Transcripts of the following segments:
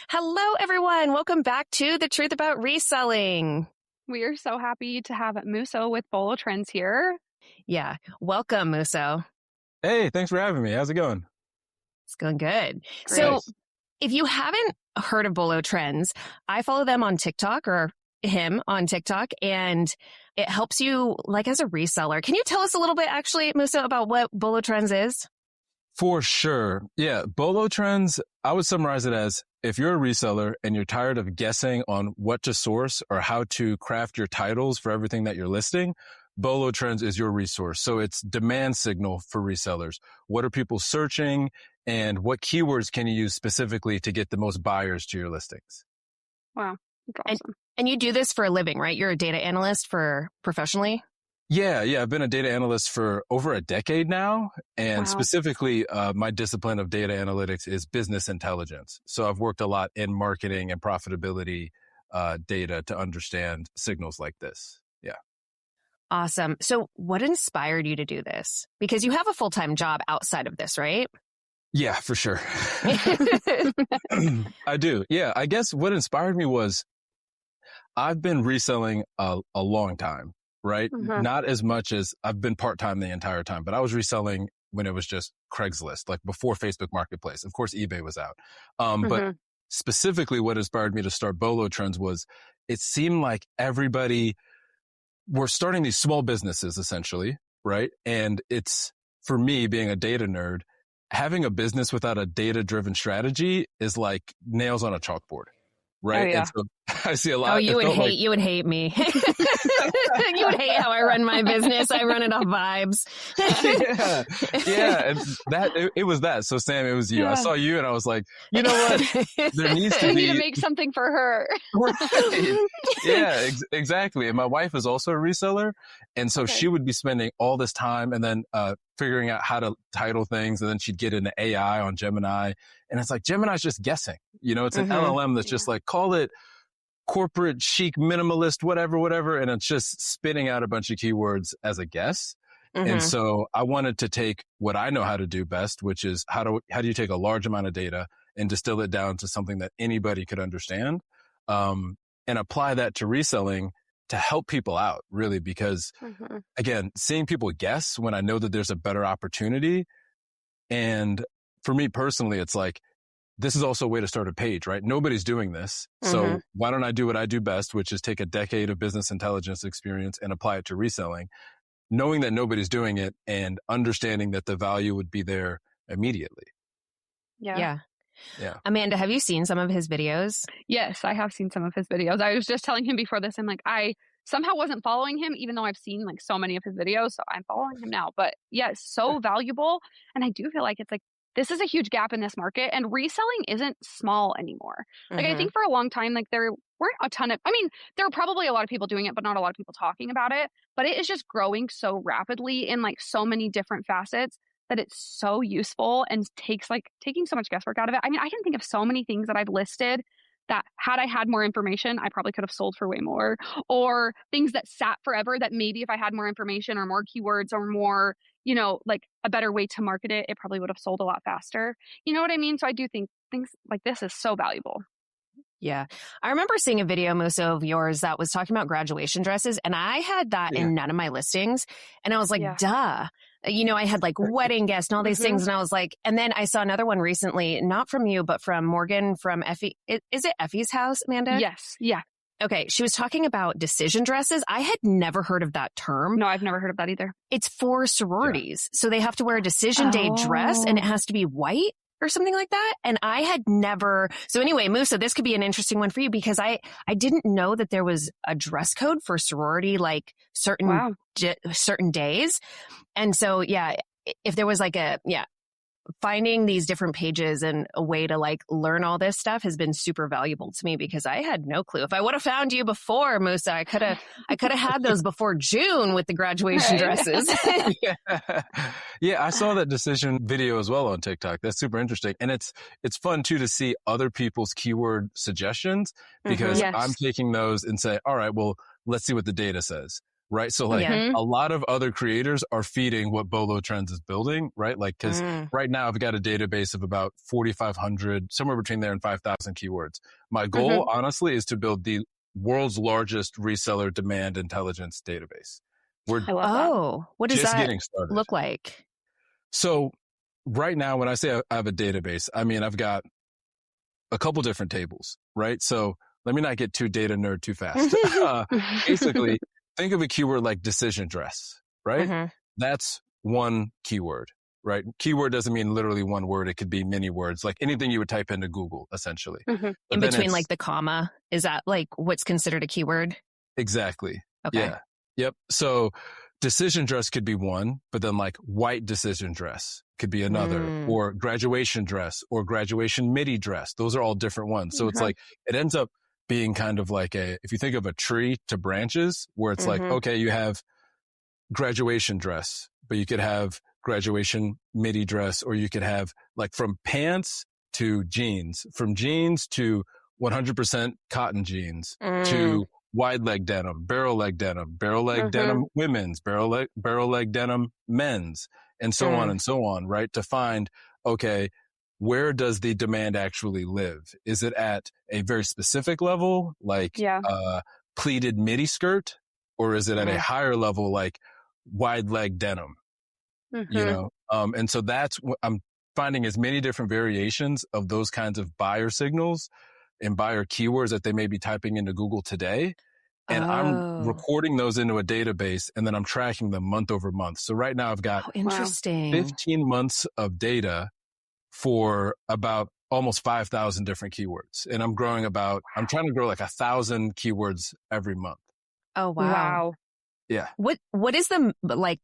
Hello, everyone. Welcome back to The Truth About Reselling. We are so happy to have Mmuso with Bolo Trends here. Yeah. Welcome, Mmuso. Hey, thanks for having me. How's it going? It's going good. Great. So if you haven't heard of Bolo Trends, I follow them on TikTok or him on TikTok, and it helps you like as a reseller. Can you tell us a little bit actually, Mmuso, about what Bolo Trends is? For sure. Yeah. Bolo Trends, I would summarize it as if you're a reseller and you're tired of guessing on what to source or how to craft your titles for everything that you're listing, Bolo Trends is your resource. So it's demand signal for resellers. What are people searching and what keywords can you use specifically to get the most buyers to your listings? Wow. That's awesome. And you do this for a living, right? You're a data analyst for professionally? Yeah. I've been a data analyst for over a decade now. And Wow. specifically, my discipline of data analytics is business intelligence. So I've worked a lot in marketing and profitability data to understand signals like this. Yeah. Awesome. So what inspired you to do this? Because you have a full-time job outside of this, right? Yeah, for sure. I do. Yeah. I guess what inspired me was I've been reselling a long time. Right? Mhm. Not as much as I've been part-time the entire time, but I was reselling when it was just Craigslist, like before Facebook Marketplace. Of course, eBay was out. But specifically what inspired me to start Bolo Trends was it seemed like everybody were starting these small businesses essentially, right? And it's, for me, being a data nerd, having a business without a data-driven strategy is like nails on a chalkboard. Right. Oh, yeah. And so I see a lot. Oh, you would hate me. You would hate how I run my business. I run it off vibes. Yeah. And it was that. So Sam, it was you. Yeah. I saw you and I was like, you know what? There needs to We be. need to make something for her. Right. Yeah, exactly. And my wife is also a reseller. And so Okay. she would be spending all this time and then figuring out how to title things. And then she'd get into AI on Gemini. And it's like, Gemini's just guessing. You know, it's an LLM that's just like, call it corporate, chic, minimalist, whatever. And it's just spitting out a bunch of keywords as a guess. And so I wanted to take what I know how to do best, which is how do you take a large amount of data and distill it down to something that anybody could understand, and apply that to reselling to help people out, really, because again, seeing people guess when I know that there's a better opportunity. And for me personally, it's like, this is also a way to start a page, right? Nobody's doing this. So why don't I do what I do best, which is take a decade of business intelligence experience and apply it to reselling, knowing that nobody's doing it and understanding that the value would be there immediately. Yeah. Amanda, have you seen some of his videos? Yes, I have seen some of his videos. I was just telling him before this, I'm like, I somehow wasn't following him, even though I've seen like so many of his videos. So I'm following him now. But yeah, it's so valuable. And I do feel like it's like, this is a huge gap in this market, and reselling isn't small anymore. Like, I think for a long time, like there weren't a ton of, there are probably a lot of people doing it, but not a lot of people talking about it. But it is just growing so rapidly in like so many different facets that it's so useful and takes like taking so much guesswork out of it. I can think of so many things that I've listed that had I had more information, I probably could have sold for way more, or things that sat forever that maybe if I had more information or more keywords or more, like a better way to market it, it probably would have sold a lot faster. You know what I mean? So I do think things like this is so valuable. Yeah. I remember seeing a video, Mmuso, of yours that was talking about graduation dresses, and I had that in none of my listings. And I was like, duh. I had like wedding guests and all these things. And I was like, and then I saw another one recently, not from you, but from Morgan from Effie. Is it Effie's house, Amanda? Yes. Yeah. Okay. She was talking about decision dresses. I had never heard of that term. No, I've never heard of that either. It's for sororities. So they have to wear a decision day dress and it has to be white or something like that. And I had never. So anyway, Mmuso, this could be an interesting one for you because I didn't know that there was a dress code for sorority, like certain days. And so, if there was like finding these different pages and a way to like learn all this stuff has been super valuable to me because I had no clue. If I would have found you before, Mmuso, I could have had those before June with the graduation dresses. Yeah, I saw that decision video as well on TikTok. That's super interesting. And it's fun too to see other people's keyword suggestions because I'm taking those and say, all right, well, let's see what the data says. right? So like Yeah. a lot of other creators are feeding what Bolo Trends is building, right? Like, cause right now I've got a database of about 4,500, somewhere between there and 5,000 keywords. My goal, honestly, is to build the world's largest reseller demand intelligence database. We're I love that. What does just that getting started. look like? So right now, when I say I have a database, I mean, I've got a couple different tables, right? So let me not get too data nerd too fast. Basically, think of a keyword like decision dress, right? That's one keyword, right? Keyword doesn't mean literally one word. It could be many words, like anything you would type into Google, essentially. In between like the comma, is that like what's considered a keyword? Exactly. Okay. Yeah. Yep. So decision dress could be one, but then like white decision dress could be another, or graduation dress or graduation midi dress. Those are all different ones. So it's like, it ends up being kind of like if you think of a tree to branches where it's like, okay, you have graduation dress, but you could have graduation midi dress, or you could have like from pants to jeans, from jeans to 100% cotton jeans to wide leg denim, barrel leg denim women's, barrel leg denim men's, and so on, right? To find, okay, where does the demand actually live? Is it at a very specific level, like pleated midi skirt, or is it at a higher level, like wide leg denim? You know, and so that's what I'm finding, as many different variations of those kinds of buyer signals and buyer keywords that they may be typing into Google today. And I'm recording those into a database, and then I'm tracking them month over month. So right now I've got 15 months of data for about almost 5,000 different keywords. And I'm trying to grow like 1,000 keywords every month. Oh, wow. Yeah. What is the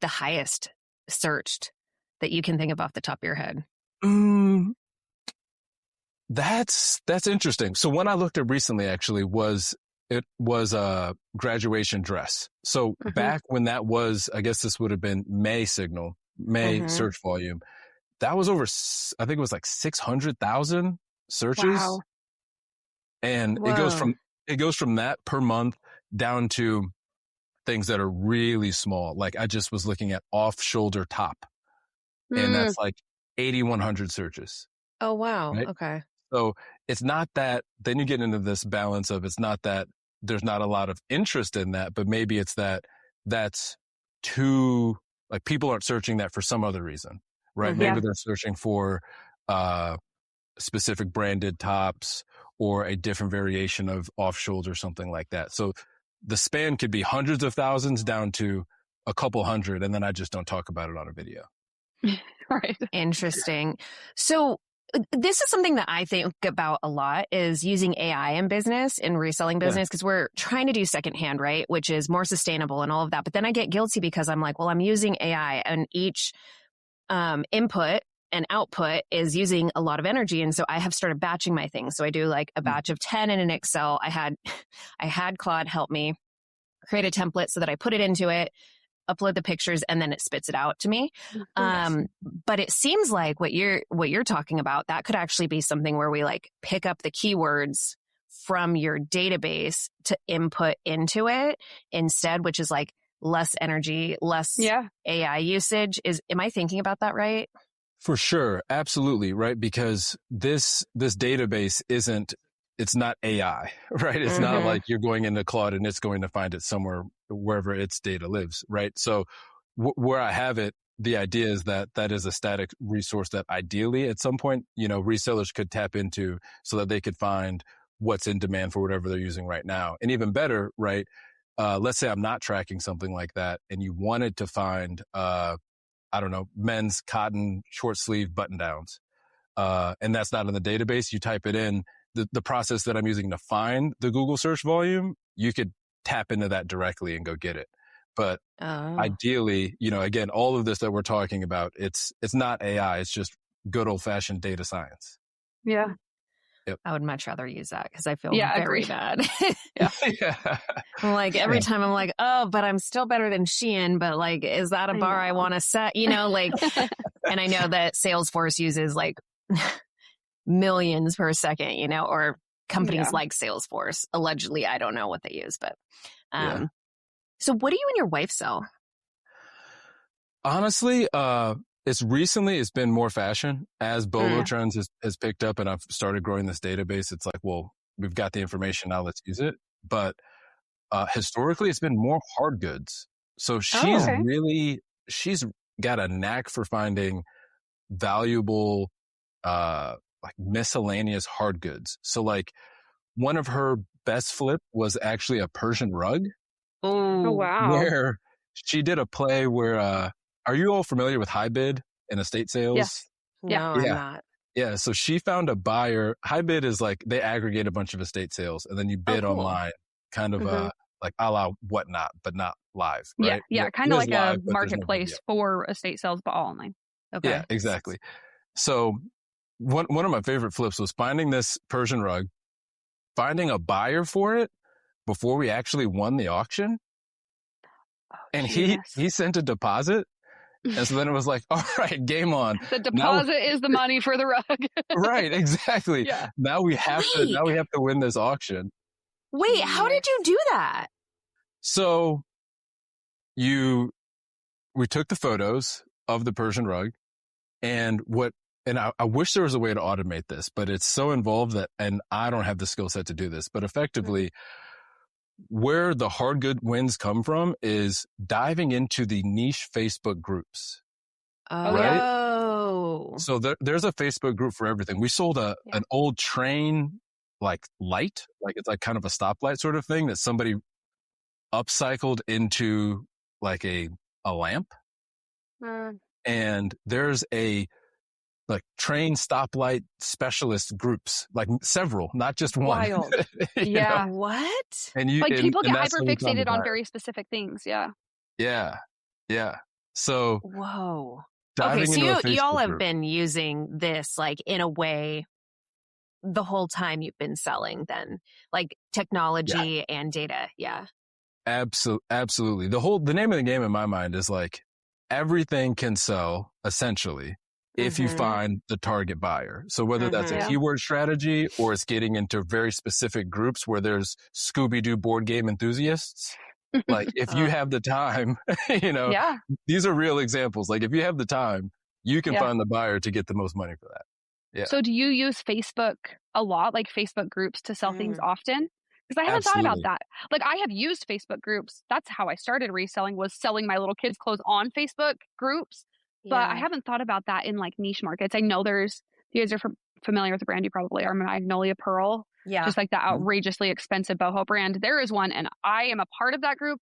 highest searched that you can think of off the top of your head? That's interesting. So one I looked at recently actually was a graduation dress. So back when that was, I guess this would have been May search volume. That was over, I think it was like 600,000 searches. Wow. And it goes from that per month down to things that are really small. Like I just was looking at off shoulder top, and that's like 8,100 searches. Oh, wow. Right? Okay. So it's not that, then you get into this balance of, it's not that there's not a lot of interest in that, but maybe it's that's too, like people aren't searching that for some other reason, right? Maybe they're searching for specific branded tops or a different variation of off shoulder, something like that. So the span could be hundreds of thousands down to a couple hundred, and then I just don't talk about it on a video. Right. Interesting. So this is something that I think about a lot, is using AI in business, in reselling business, because we're trying to do secondhand, right? Which is more sustainable and all of that. But then I get guilty because I'm like, well, I'm using AI, and each input and output is using a lot of energy. And so I have started batching my things. So I do like a batch of 10 in an Excel. I had Claude help me create a template so that I put it into it, upload the pictures, and then it spits it out to me. But it seems like what you're talking about, that could actually be something where we like pick up the keywords from your database to input into it instead, which is like less energy, less AI usage. Am I thinking about that right? For sure. Absolutely. Right. Because this database it's not AI, right? It's not like you're going into Claude and it's going to find it somewhere, wherever its data lives, right? So where I have it, the idea is that is a static resource that ideally at some point, resellers could tap into so that they could find what's in demand for whatever they're using right now. And even better, right? Let's say I'm not tracking something like that and you wanted to find, I don't know, men's cotton short sleeve button downs. And that's not in the database. You type it in, the process that I'm using to find the Google search volume, you could tap into that directly and go get it. But ideally, again, all of this that we're talking about, it's not AI. It's just good old fashioned data science. Yeah. Yep. I would much rather use that because I feel very bad. Yeah. I'm like, every time I'm like, oh, but I'm still better than Shein, but like, is that a bar I want to set? Like, and I know that Salesforce uses like millions per second, or companies like Salesforce. Allegedly, I don't know what they use, but So what do you and your wife sell? Honestly, it's been more fashion as Bolo Trends has picked up and I've started growing this database. It's like, well, we've got the information now, let's use it. But historically, it's been more hard goods. So she's got a knack for finding valuable, like miscellaneous hard goods. So like one of her best flip was actually a Persian rug. Oh, wow. Where she did a play where, are you all familiar with high bid and estate sales? Yes. No, I'm not. Yeah. So she found a buyer. High bid is like they aggregate a bunch of estate sales and then you bid online, kind of like a la Whatnot, but not live. Right? Yeah. Kind of like a marketplace for estate sales, but all online. Okay. Yeah, exactly. So one of my favorite flips was finding this Persian rug, finding a buyer for it before we actually won the auction. And he sent a deposit. And so then it was like, all right, game on. The deposit is the money for the rug. Right, exactly. Yeah. Now we have to win this auction. Wait, how did you do that? So we took the photos of the Persian rug and I wish there was a way to automate this, but it's so involved and I don't have the skill set to do this, but effectively where the hard good wins come from is diving into the niche Facebook groups. Right? Oh. So there's a Facebook group for everything. We sold an old train like light, like it's like kind of a stoplight sort of thing that somebody upcycled into like a lamp. And there's a like train stoplight specialist groups, like several, not just one. Wild. Yeah. Know? What? And people get hyperfixated on very specific things. Yeah. Yeah. Yeah. So. Whoa. Okay. So y'all have been using this like in a way the whole time you've been selling then, like technology and data. Yeah. Absolutely. The name of the game in my mind is like everything can sell essentially if you find the target buyer. So whether that's a keyword strategy or it's getting into very specific groups where there's Scooby-Doo board game enthusiasts, like if you have the time, these are real examples. Like if you have the time, you can find the buyer to get the most money for that. Yeah. So do you use Facebook a lot, like Facebook groups to sell things often? Because I haven't thought about that. Like I have used Facebook groups. That's how I started reselling, was selling my little kids' clothes on Facebook groups. But I haven't thought about that in like niche markets. I know you guys are familiar with the brand, you probably are, Magnolia Pearl. Yeah. Just like that outrageously expensive boho brand. There is one, and I am a part of that group,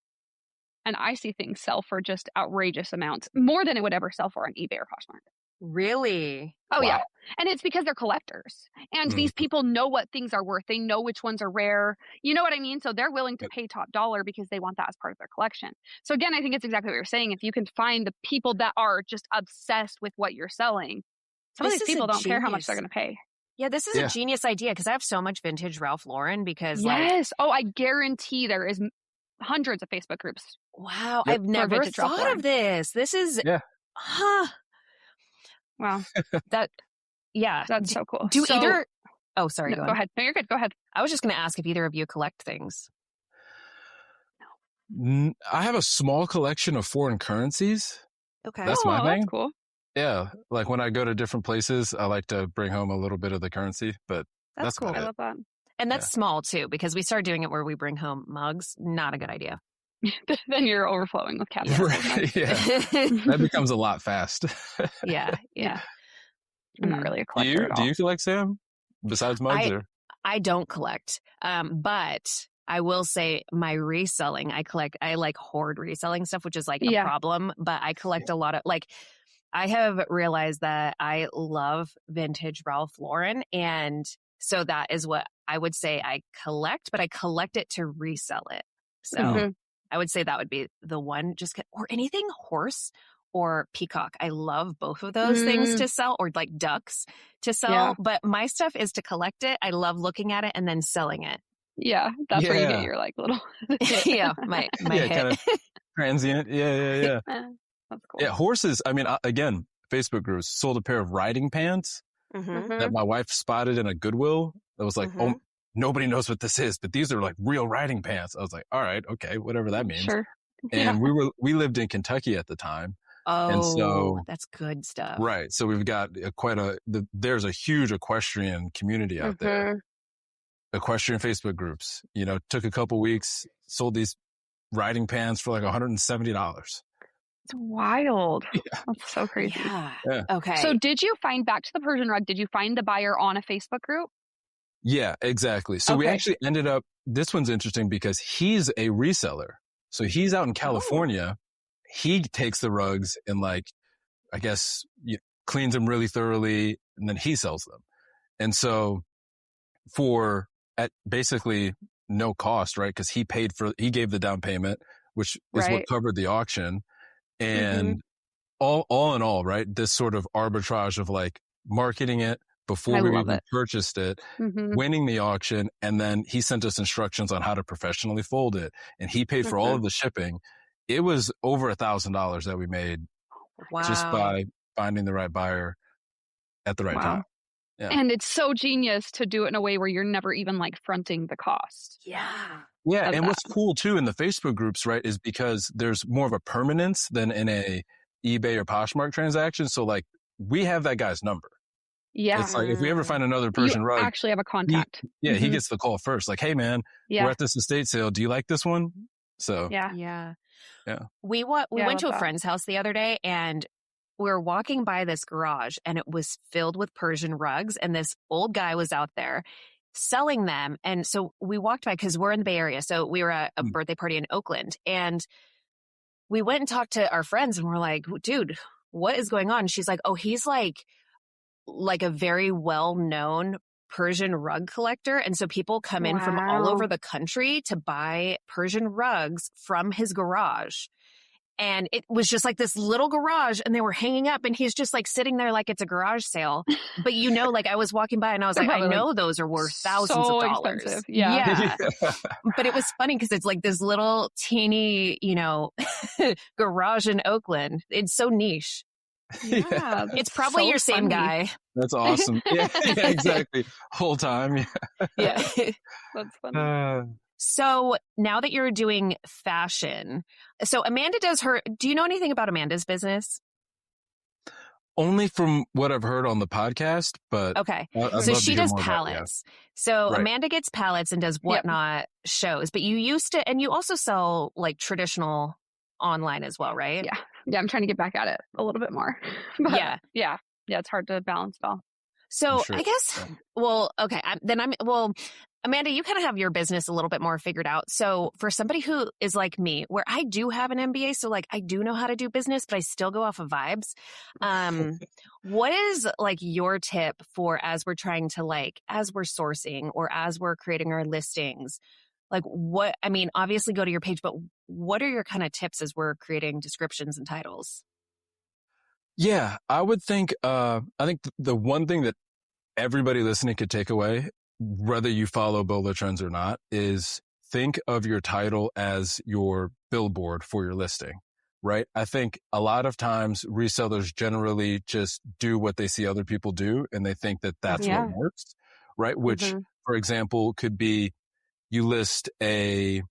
and I see things sell for just outrageous amounts, more than it would ever sell for on eBay or Poshmark. Really? Oh, yeah. And it's because they're collectors. And these people know what things are worth. They know which ones are rare. You know what I mean? So they're willing to pay top dollar because they want that as part of their collection. So again, I think it's exactly what you're saying. If you can find the people that are just obsessed with what you're selling, some of these people don't care how much they're going to pay. Yeah, this is a genius idea because I have so much vintage Ralph Lauren because I guarantee there is hundreds of Facebook groups. Wow. I've never thought of this. This is, Wow. That's so cool. Oh, sorry. No, go ahead. No, you're good. Go ahead. I was just going to ask if either of you collect things. No. I have a small collection of foreign currencies. Okay. That's my thing. That's cool. Yeah. Like when I go to different places, I like to bring home a little bit of the currency, but that's cool. I love that. And that's small too, because we started doing it where we bring home mugs. Not a good idea. Then you're overflowing with cash. Right. Yeah. That becomes a lot fast. Yeah. I'm not really a collector at all. Do you collect, Sam? Besides mugs? I don't collect. But I will say my reselling, I like hoard reselling stuff, which is like a problem, but I collect a lot of I have realized that I love vintage Ralph Lauren. And so that is what I would say I collect, but I collect it to resell it. So I would say that would be the one, or anything horse or peacock. I love both of those things to sell, or like ducks to sell. Yeah. But my stuff is to collect it. I love looking at it and then selling it. Yeah, that's where you get your like little my hit. Kind of transient. Yeah. That's cool. Yeah, horses. I mean, again, Facebook groups sold a pair of riding pants that my wife spotted in a Goodwill. That was like, oh, nobody knows what this is, but these are like real riding pants. I was like, all right, okay, whatever that means. Sure. And we lived in Kentucky at the time. Oh, and so, that's good stuff. Right. So we've got there's a huge equestrian community out there. Equestrian Facebook groups, took a couple weeks, sold these riding pants for like $170. It's wild. Yeah. That's so crazy. Yeah. Yeah. Okay. So did you find, back to the Persian rug, did you find the buyer on a Facebook group? Yeah, exactly. So we actually ended up, this one's interesting because he's a reseller. So he's out in California. He takes the rugs and cleans them really thoroughly, and then he sells them. And so at basically no cost, right? Because he gave the down payment, which is what covered the auction. And all in all, right, this sort of arbitrage of like marketing it before we even purchased it, winning the auction, and then he sent us instructions on how to professionally fold it, and he paid for all of the shipping. It was over $1,000 that we made just by finding the right buyer at the right time. Yeah. And it's so genius to do it in a way where you're never even like fronting the cost. Yeah. And what's cool too in the Facebook groups, right, is because there's more of a permanence than in a eBay or Poshmark transaction. So like we have that guy's number. Yeah. It's like if we ever find another Persian rug, actually have a contact. He gets the call first. Like, hey man, we're at this estate sale. Do you like this one? So yeah. We went to a friend's house the other day, and we were walking by this garage, and it was filled with Persian rugs, and this old guy was out there selling them. And so we walked by because we're in the Bay Area. So we were at a birthday party in Oakland, and we went and talked to our friends, and we're like, dude, what is going on? And she's like, oh, he's like a very well-known Persian rug collector. And so people come in from all over the country to buy Persian rugs from his garage. And it was just like this little garage, and they were hanging up, and he's just like sitting there like it's a garage sale. But like I was walking by and I was like, I know those are worth thousands of dollars. Expensive. Yeah. But it was funny because it's like this little teeny, garage in Oakland. It's so niche. Yeah. It's probably your same guy. That's awesome. Yeah, exactly. Whole time. Yeah. That's funny. So now that you're doing fashion, so Amanda do you know anything about Amanda's business? Only from what I've heard on the podcast, but okay. So she does palettes. So Amanda gets palettes and does whatnot shows, but you used to, and you also sell like traditional online as well, right? Yeah. Yeah. I'm trying to get back at it a little bit more. But yeah. It's hard to balance it all. So I guess, Amanda, you kind of have your business a little bit more figured out. So for somebody who is like me, where I do have an MBA, so like I do know how to do business, but I still go off of vibes. What is like your tip for as we're trying to as we're sourcing or as we're creating our listings? Obviously go to your page, but what are your kind of tips as we're creating descriptions and titles? Yeah, I would think, I think the one thing that everybody listening could take away, whether you follow Bolo Trends or not, is think of your title as your billboard for your listing, right? I think a lot of times resellers generally just do what they see other people do, and they think that that's what works, right? Which, for example, could be you list let's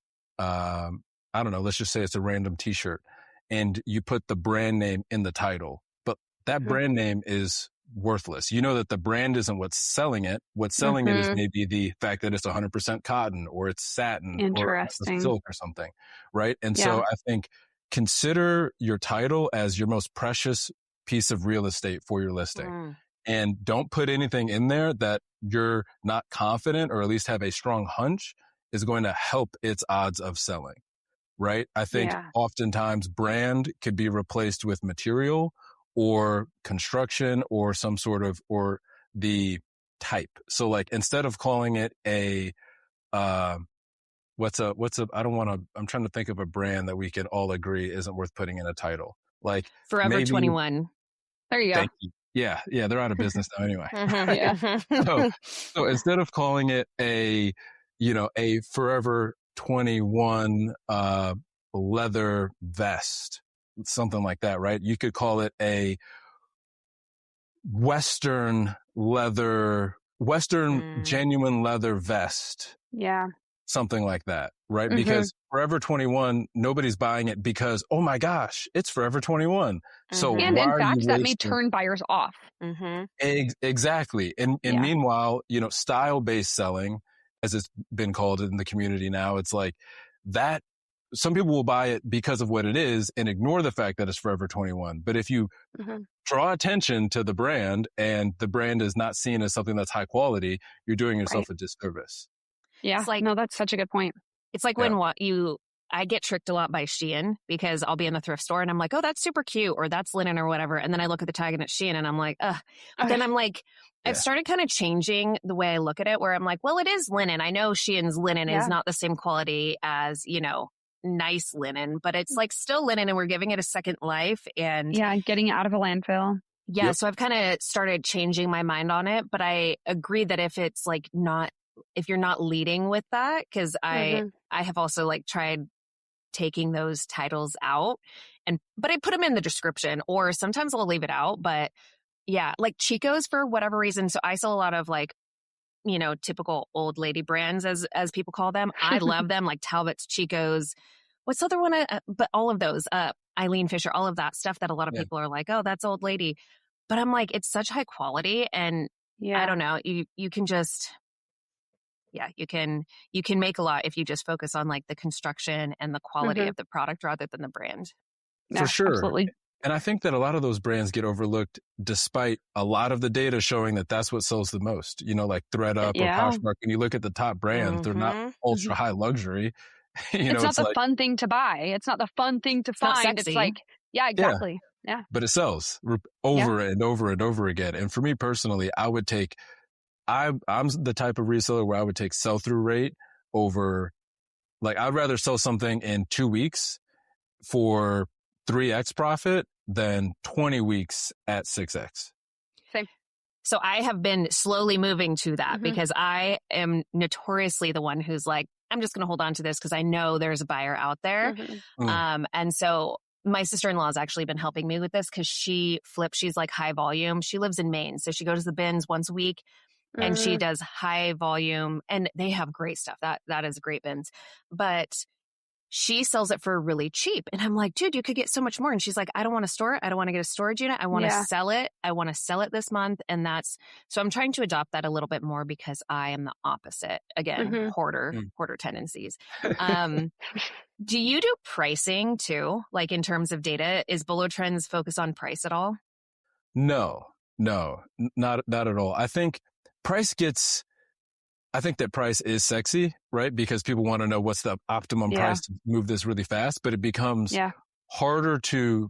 just say it's a random t-shirt, and you put the brand name in the title, but that brand name is worthless. You know that the brand isn't what's selling it. What's selling it is maybe the fact that it's 100% cotton, or it's satin, or it's silk or something, right? And so I think consider your title as your most precious piece of real estate for your listing. And don't put anything in there that you're not confident, or at least have a strong hunch, is going to help its odds of selling, right? I think oftentimes brand could be replaced with material or construction or some sort of, or the type. So like, instead of calling it I'm trying to think of a brand that we can all agree isn't worth putting in a title. Like Forever 21. There you go. Thank you. Yeah. They're out of business now anyway. So instead of calling it a Forever 21 leather vest, something like that, right? You could call it a Western genuine leather vest. Yeah. something like that, right? Mm-hmm. Because Forever 21, nobody's buying it because, oh my gosh, it's Forever 21. So And why in are you fact, that may wasting? turn buyers off. Exactly. And Yeah. meanwhile, style-based selling, as it's been called in the community now, it's like that. Some people will buy it because of what it is and ignore the fact that it's Forever 21. But if you draw attention to the brand and the brand is not seen as something that's high quality, you're doing yourself a disservice. Yeah. It's like, no, that's such a good point. It's like when I get tricked a lot by Shein because I'll be in the thrift store and I'm like, oh, that's super cute, or that's linen or whatever. And then I look at the tag and it's Shein and I'm like, ugh. But then I'm like, I've started kind of changing the way I look at it, where I'm like, well, it is linen. I know Shein's linen is not the same quality as, nice linen, but it's like still linen and we're giving it a second life. And getting it out of a landfill. Yeah. So I've kind of started changing my mind on it, but I agree that if it's like if you're not leading with that, because I have also like tried taking those titles out but I put them in the description, or sometimes I'll leave it out. But yeah, like Chico's, for whatever reason. So I sell a lot of like, typical old lady brands, as people call them. I love them, like Talbot's, Chico's. What's the other one? But all of those, Eileen Fisher, all of that stuff that a lot of people are like, oh, that's old lady. But I'm like, it's such high quality, and I don't know, you can just, you can make a lot if you just focus on like the construction and the quality of the product rather than the brand. For sure. Absolutely. And I think that a lot of those brands get overlooked despite a lot of the data showing that that's what sells the most, like ThreadUp or Poshmark. When you look at the top brands, they're not ultra high luxury. It's not the fun thing to buy. It's not the fun thing to find. It's like, exactly. Yeah. But it sells over and over and over again. And for me personally, I'm the type of reseller where I would take sell-through rate over, like, I'd rather sell something in 2 weeks for 3x profit than 20 weeks at 6x. Same. So I have been slowly moving to that because I am notoriously the one who's like, I'm just going to hold on to this because I know there's a buyer out there. And so my sister-in-law has actually been helping me with this because she's like high volume. She lives in Maine. So she goes to the bins once a week and she does high volume, and they have great stuff. That is great bins. But she sells it for really cheap. And I'm like, dude, you could get so much more. And she's like, I don't want to store it. I don't want to get a storage unit. I want to sell it. I want to sell it this month. And so I'm trying to adopt that a little bit more because I am the opposite. Again, hoarder tendencies. Do you do pricing too? Like in terms of data, is Bolo Trends focus on price at all? No, not at all. I think that price is sexy, right? Because people want to know what's the optimum price to move this really fast, but it becomes harder to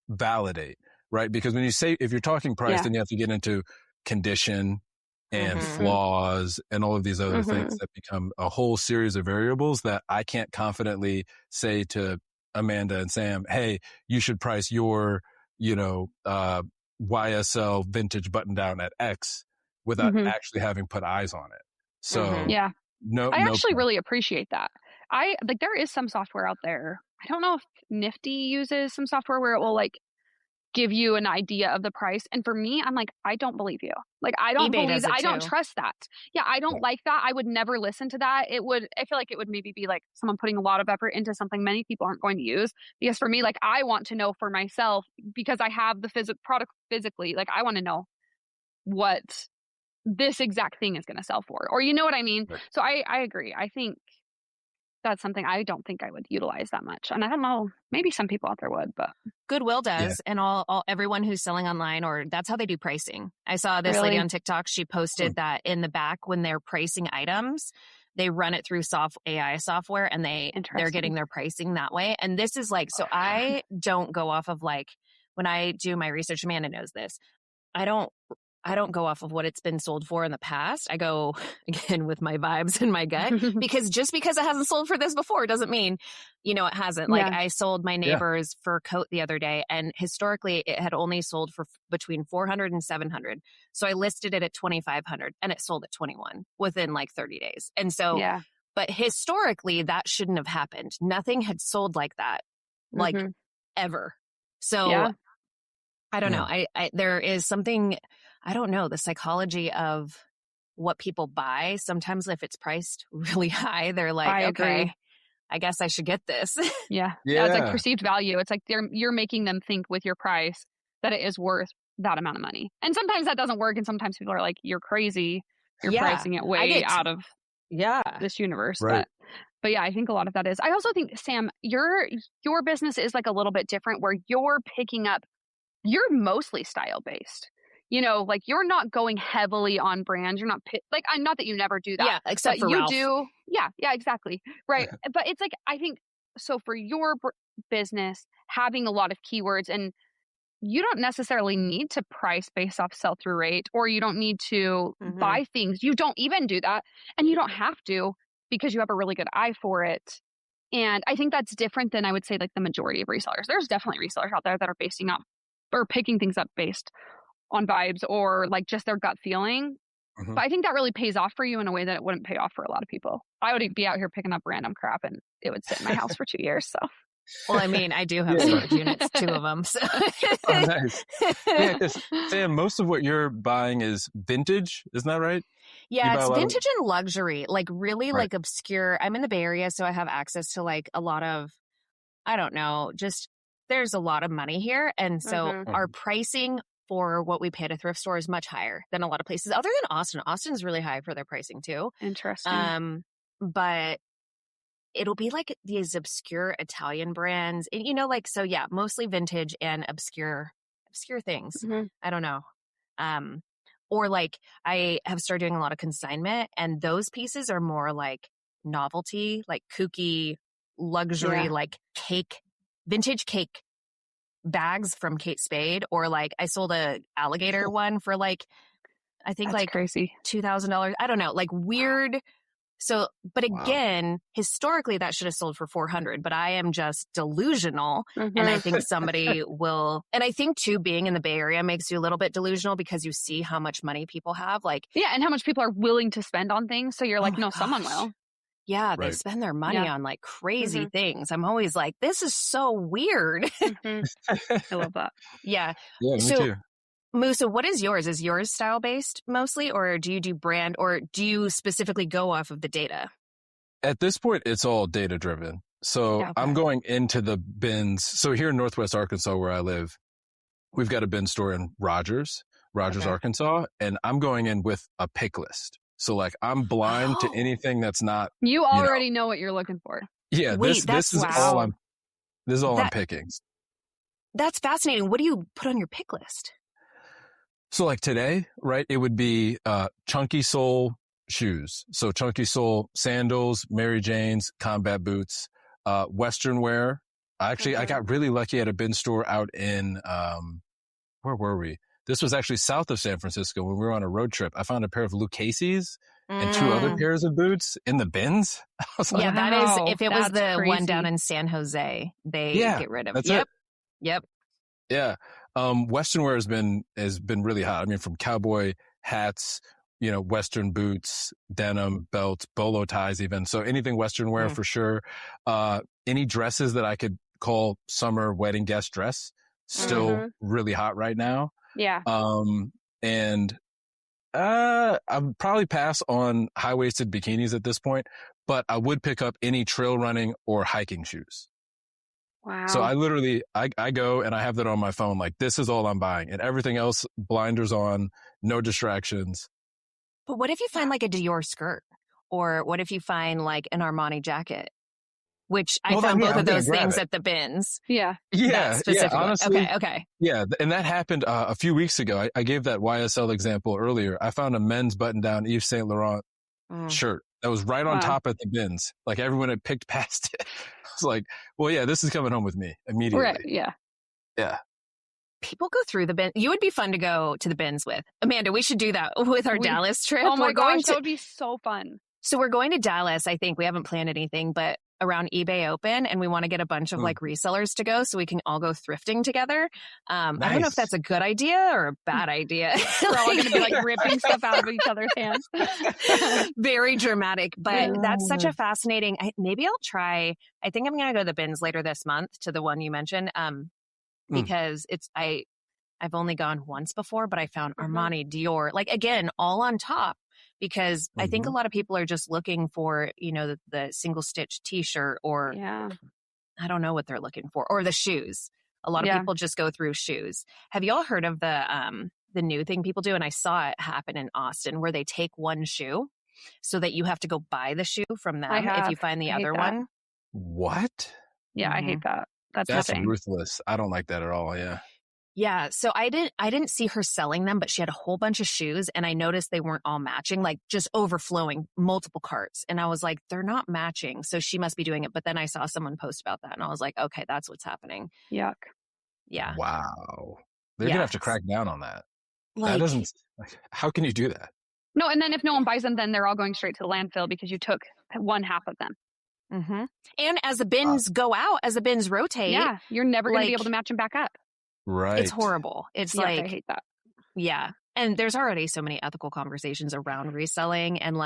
validate, right? Because if you're talking price, then you have to get into condition and flaws and all of these other things that become a whole series of variables that I can't confidently say to Amanda and Sam, hey, you should price your, YSL vintage button down at X without actually having put eyes on it. So I actually really appreciate that. There is some software out there. I don't know if Nifty uses some software where it will like give you an idea of the price. And for me, I'm like, I don't believe you. Like, I don't believe that. I don't trust that. Yeah. I don't like that. I would never listen to that. I feel like it would maybe be like someone putting a lot of effort into something many people aren't going to use. Because for me, like, I want to know for myself because I have the product physically. Like, I want to know what this exact thing is going to sell for, or you know what I mean? Right. So I agree. I think that's something I don't think I would utilize that much. And I don't know, maybe some people out there would, but Goodwill does. And everyone who's selling online, or that's how they do pricing. I saw this lady on TikTok. She posted that in the back when they're pricing items, they run it through AI software and they're getting their pricing that way. And this is like, so I don't go off of like, when I do my research, Amanda knows this. I don't go off of what it's been sold for in the past. I go, again, with my vibes and my gut, because just because it hasn't sold for this before doesn't mean, it hasn't. Like I sold my neighbor's fur coat the other day, and historically it had only sold for between 400 and 700. So I listed it at 2,500 and it sold at 21 within like 30 days. And so, but historically that shouldn't have happened. Nothing had sold like that, like ever. So I don't know. There is something, I don't know, the psychology of what people buy. Sometimes if it's priced really high, they're like, I okay, agree. I guess I should get this. Yeah. It's like perceived value. It's like you're making them think with your price that it is worth that amount of money. And sometimes that doesn't work. And sometimes people are like, you're crazy. You're pricing it way out of this universe. Right. But yeah, I think a lot of that is. I also think, Sam, your business is like a little bit different where you're picking up, you're mostly style based. You know, like you're not going heavily on brand. You're not I'm not that you never do that. Yeah, except for you Ralph. do. Yeah, exactly. Right. But it's like, I think, so for your business, having a lot of keywords, and you don't necessarily need to price based off sell-through rate, or you don't need to buy things. You don't even do that. And you don't have to, because you have a really good eye for it. And I think that's different than, I would say, like the majority of resellers. There's definitely resellers out there that are basing up or picking things up based on vibes or like just their gut feeling. But I think that really pays off for you in a way that it wouldn't pay off for a lot of people. I would be out here picking up random crap and it would sit in my house for 2 years. So, well, I mean, I do have storage units, 2 of them. So. Oh, nice. Yeah, because Sam, most of what you're buying is vintage, isn't that right? Yeah, it's vintage and luxury, like really like obscure. I'm in the Bay Area, so I have access to like a lot of, I don't know, just there's a lot of money here. And so our pricing for what we pay at a thrift store is much higher than a lot of places other than Austin. Austin's really high for their pricing too. Interesting. But it'll be like these obscure Italian brands, and, you know, like, so yeah, mostly vintage and obscure things. I don't know. Or like I have started doing a lot of consignment, and those pieces are more like novelty, like kooky luxury, like vintage cake bags from Kate Spade, or like I sold a alligator one for like, I think That's like crazy. $2,000. I don't know, like weird. So, but again, historically that should have sold for $400, but I am just delusional. And I think somebody will, and I think too, being in the Bay Area makes you a little bit delusional because you see how much money people have. Like, yeah. And how much people are willing to spend on things. So you're like, no, someone will. Yeah, they spend their money on like crazy things. I'm always like, this is so weird. I love that. Yeah. Yeah, me too. Mmuso, what is yours? Is yours style based mostly, or do you do brand, or do you specifically go off of the data? At this point, it's all data driven. So I'm going into the bins. So here in Northwest Arkansas, where I live, we've got a bin store in Rogers, Arkansas, and I'm going in with a pick list. So like I'm blind to anything that's not. You already know what you're looking for. Yeah, this is all I'm picking. That's fascinating. What do you put on your pick list? So like today, right, it would be chunky sole shoes. So chunky sole sandals, Mary Jane's, combat boots, Western wear. Actually, I got really lucky at a bin store out in, where were we? This was actually south of San Francisco when we were on a road trip. I found a pair of Lucchese's and 2 other pairs of boots in the bins. I was like, that is, if it was the one down in San Jose, they get rid of. Yep. Yeah. Western wear has been really hot. I mean, from cowboy hats, Western boots, denim, belts, bolo ties even. So anything Western wear for sure. Any dresses that I could call summer wedding guest dress, still really hot right now. Yeah. And I'd probably pass on high-waisted bikinis at this point, but I would pick up any trail running or hiking shoes. Wow. So I literally, I go and I have that on my phone. Like, this is all I'm buying, and everything else, blinders on, no distractions. But what if you find like a Dior skirt, or what if you find like an Armani jacket? Which I found both of those things at the bins. Yeah. Yeah. Honestly. Okay. Yeah. And that happened a few weeks ago. I gave that YSL example earlier. I found a men's button down Yves Saint Laurent shirt that was right on top at the bins. Like everyone had picked past it. I was like, well, yeah, this is coming home with me immediately. Right. Yeah. Yeah. People go through the bin. You would be fun to go to the bins with. Amanda, we should do that with our Dallas trip. Oh my gosh, that would be so fun. So we're going to Dallas. I think we haven't planned anything, but around eBay Open, and we want to get a bunch of like resellers to go so we can all go thrifting together. Nice. I don't know if that's a good idea or a bad idea. We're all going to be like ripping stuff out of each other's hands. Very dramatic, but that's such a fascinating, maybe I'll try. I think I'm going to go to the bins later this month to the one you mentioned. Because I've only gone once before, but I found Armani, Dior, like again, all on top. because I think a lot of people are just looking for, the single stitch t-shirt, or I don't know what they're looking for, or the shoes. A lot of people just go through shoes. Have y'all heard of the new thing people do? And I saw it happen in Austin, where they take one shoe so that you have to go buy the shoe from them if you find the other one. What? Yeah, I hate that. That's ruthless. I don't like that at all. Yeah. Yeah. So I didn't see her selling them, but she had a whole bunch of shoes, and I noticed they weren't all matching, like just overflowing multiple carts. And I was like, they're not matching. So she must be doing it. But then I saw someone post about that, and I was like, okay, that's what's happening. Yuck. Yeah. Wow. They're going to have to crack down on that. How can you do that? No. And then if no one buys them, then they're all going straight to the landfill because you took one half of them. Mm-hmm. And as the bins go out, as the bins rotate. Yeah. You're never going to be able to match them back up. Right. It's horrible. It's I hate that. Yeah. And there's already so many ethical conversations around reselling. And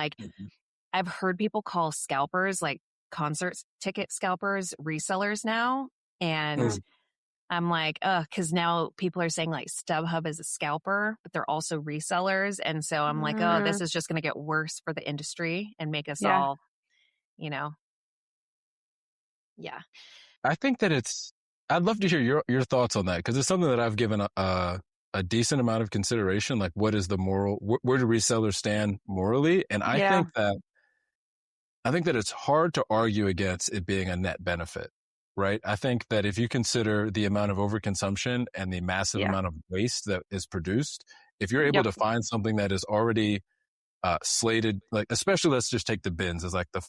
I've heard people call scalpers, like concert ticket scalpers, resellers now. And I'm like, because now people are saying like StubHub is a scalper, but they're also resellers. And so I'm like, this is just going to get worse for the industry and make us all, Yeah. I think that I'd love to hear your thoughts on that, because it's something that I've given a decent amount of consideration. Like, what is the where do resellers stand morally? And I think that it's hard to argue against it being a net benefit, right? I think that if you consider the amount of overconsumption and the massive amount of waste that is produced, if you're able to find something that is already slated, like, especially let's just take the bins as like the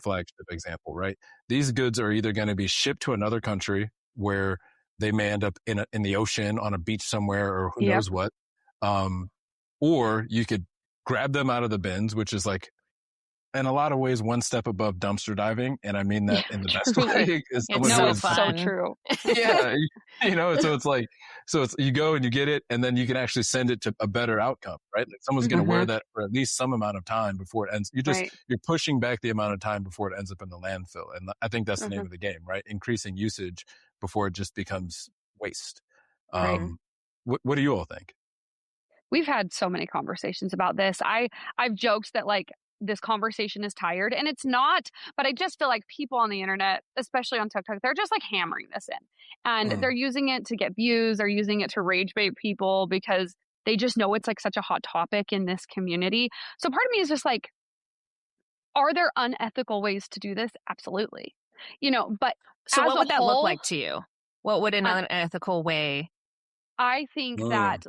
flagship example, right? These goods are either going to be shipped to another country where they may end up in the ocean on a beach somewhere, or who knows what. Or you could grab them out of the bins, which is like, in a lot of ways, one step above dumpster diving. And I mean that in the best way. It's so true. Yeah. So it's, you go and you get it, and then you can actually send it to a better outcome, right? Like, someone's going to wear that for at least some amount of time before it ends. You're pushing back the amount of time before it ends up in the landfill. And I think that's the name of the game, right? Increasing usage before it just becomes waste. What do you all think? We've had so many conversations about this. I've joked that like this conversation is tired, and it's not, but I just feel like people on the internet, especially on TikTok, they're just like hammering this in, and they're using it to get views. They're using it to rage bait people because they just know it's like such a hot topic in this community. So part of me is just like, are there unethical ways to do this? Absolutely. But so what would that look like to you? What would an unethical way? I think that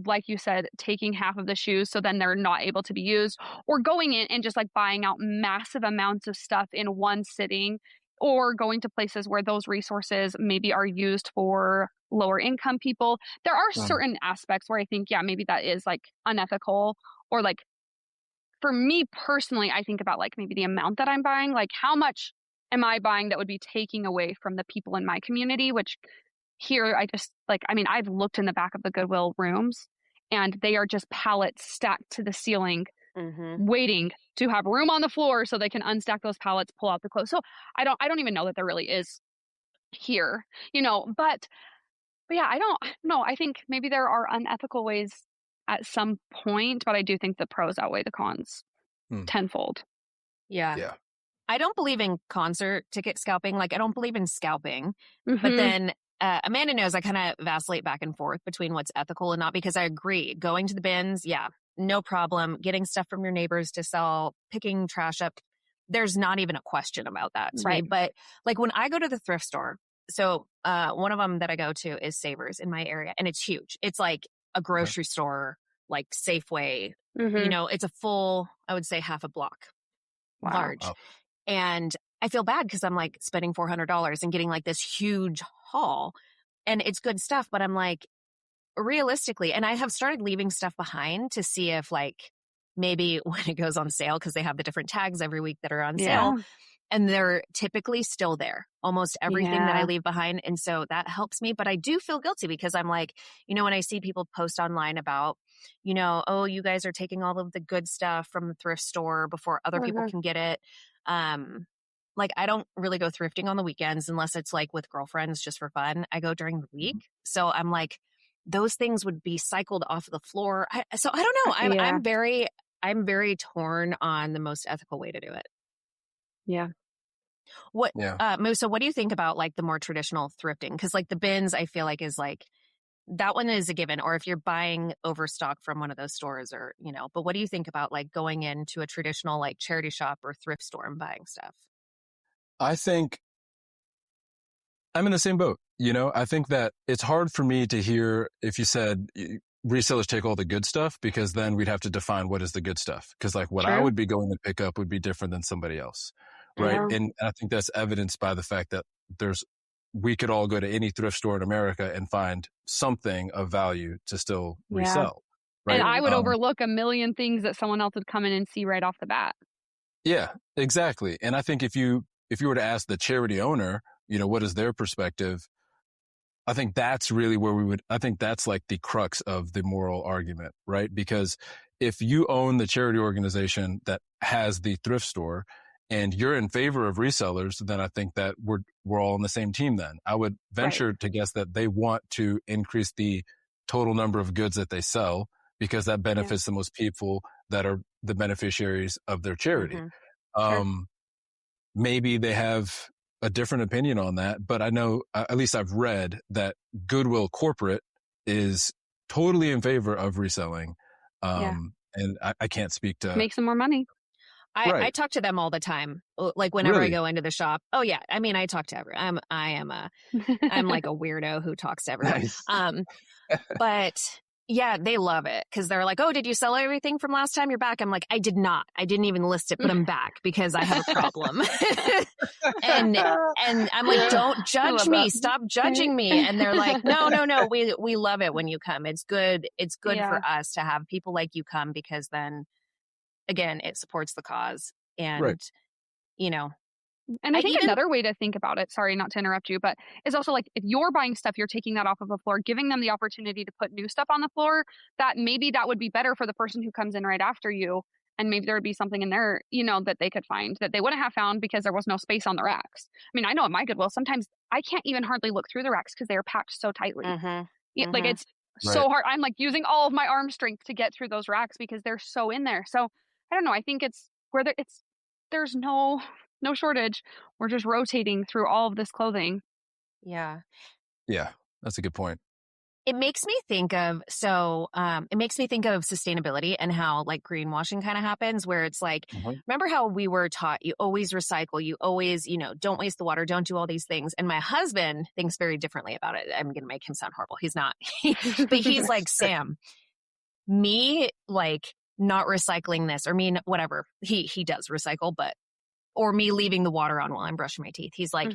like you said, taking half of the shoes so then they're not able to be used, or going in and just like buying out massive amounts of stuff in one sitting, or going to places where those resources maybe are used for lower income people. There are certain aspects where I think, maybe that is like unethical, or like for me personally, I think about like maybe the amount that I'm buying, like how much am I buying that would be taking away from the people in my community, which here, I've looked in the back of the Goodwill rooms, and they are just pallets stacked to the ceiling, waiting to have room on the floor so they can unstack those pallets, pull out the clothes. So I don't even know that there really is here, but I don't know. I think maybe there are unethical ways at some point, but I do think the pros outweigh the cons tenfold. Yeah. I don't believe in concert ticket scalping. Like, I don't believe in scalping, but then Amanda knows I kind of vacillate back and forth between what's ethical and not, because I agree. Going to the bins, no problem. Getting stuff from your neighbors to sell, picking trash up, there's not even a question about that to me. But like when I go to the thrift store, so one of them that I go to is Savers in my area, and it's huge. It's like a grocery store, like Safeway. It's a full, I would say half a block large. Oh. And I feel bad because I'm like spending $400 and getting like this huge haul, and it's good stuff. But I'm like, realistically, and I have started leaving stuff behind to see if like maybe when it goes on sale, because they have the different tags every week that are on sale, and they're typically still there, almost everything that I leave behind. And so that helps me. But I do feel guilty because I'm like, when I see people post online about, oh, you guys are taking all of the good stuff from the thrift store before other people can get it. Like, I don't really go thrifting on the weekends unless it's like with girlfriends just for fun. I go during the week. So I'm like, those things would be cycled off the floor. So I don't know. I'm very, I'm very torn on the most ethical way to do it. Yeah. What, Yeah. Musa, what do you think about like the more traditional thrifting? Because like the bins, I feel like is like, that one is a given. Or if you're buying overstock from one of those stores or, but what do you think about like going into a traditional like charity shop or thrift store and buying stuff? I think I'm in the same boat. I think that it's hard for me to hear if you said resellers take all the good stuff, because then we'd have to define what is the good stuff. Because like what I would be going to pick up would be different than somebody else. Right. Yeah. And I think that's evidenced by the fact that we could all go to any thrift store in America and find something of value to still resell. Right. And I would overlook a million things that someone else would come in and see right off the bat. Yeah, exactly. And I think if you were to ask the charity owner, what is their perspective? I think that's really where I think that's like the crux of the moral argument, right? Because if you own the charity organization that has the thrift store and you're in favor of resellers, then I think that we're all on the same team then. I would venture to guess that they want to increase the total number of goods that they sell because that benefits the most people that are the beneficiaries of their charity. Maybe they have a different opinion on that, but I know, at least I've read that Goodwill Corporate is totally in favor of reselling. And I can't speak to make some more money. I talk to them all the time. Like whenever I go into the shop. Oh yeah. I mean, I talk to everyone. I'm like a weirdo who talks to everyone. Nice. But yeah, they love it because they're like, oh, did you sell everything from last time you're back? I'm like, I did not. I didn't even list it, but I'm back because I have a problem. and I'm like, don't judge me. Stop judging me. And they're like, no. We love it when you come. It's good. It's good for us to have people like you come because then again, it supports the cause. And, and I think another way to think about it, sorry, not to interrupt you, but is also like if you're buying stuff, you're taking that off of the floor, giving them the opportunity to put new stuff on the floor, that maybe that would be better for the person who comes in right after you. And maybe there would be something in there, that they could find that they wouldn't have found because there was no space on the racks. I mean, I know at my Goodwill, sometimes I can't even hardly look through the racks because they are packed so tightly. Like it's so hard. I'm like using all of my arm strength to get through those racks because they're so in there. So I don't know. I think it's where there's no shortage. We're just rotating through all of this clothing. Yeah. Yeah, that's a good point. It makes me think of sustainability and how like greenwashing kind of happens where it's like, remember how we were taught you always recycle, you always, don't waste the water, don't do all these things. And my husband thinks very differently about it. I'm going to make him sound horrible. He's not, but he's like, Sam, me like not recycling this or me, whatever. He does recycle, or me leaving the water on while I'm brushing my teeth. He's like,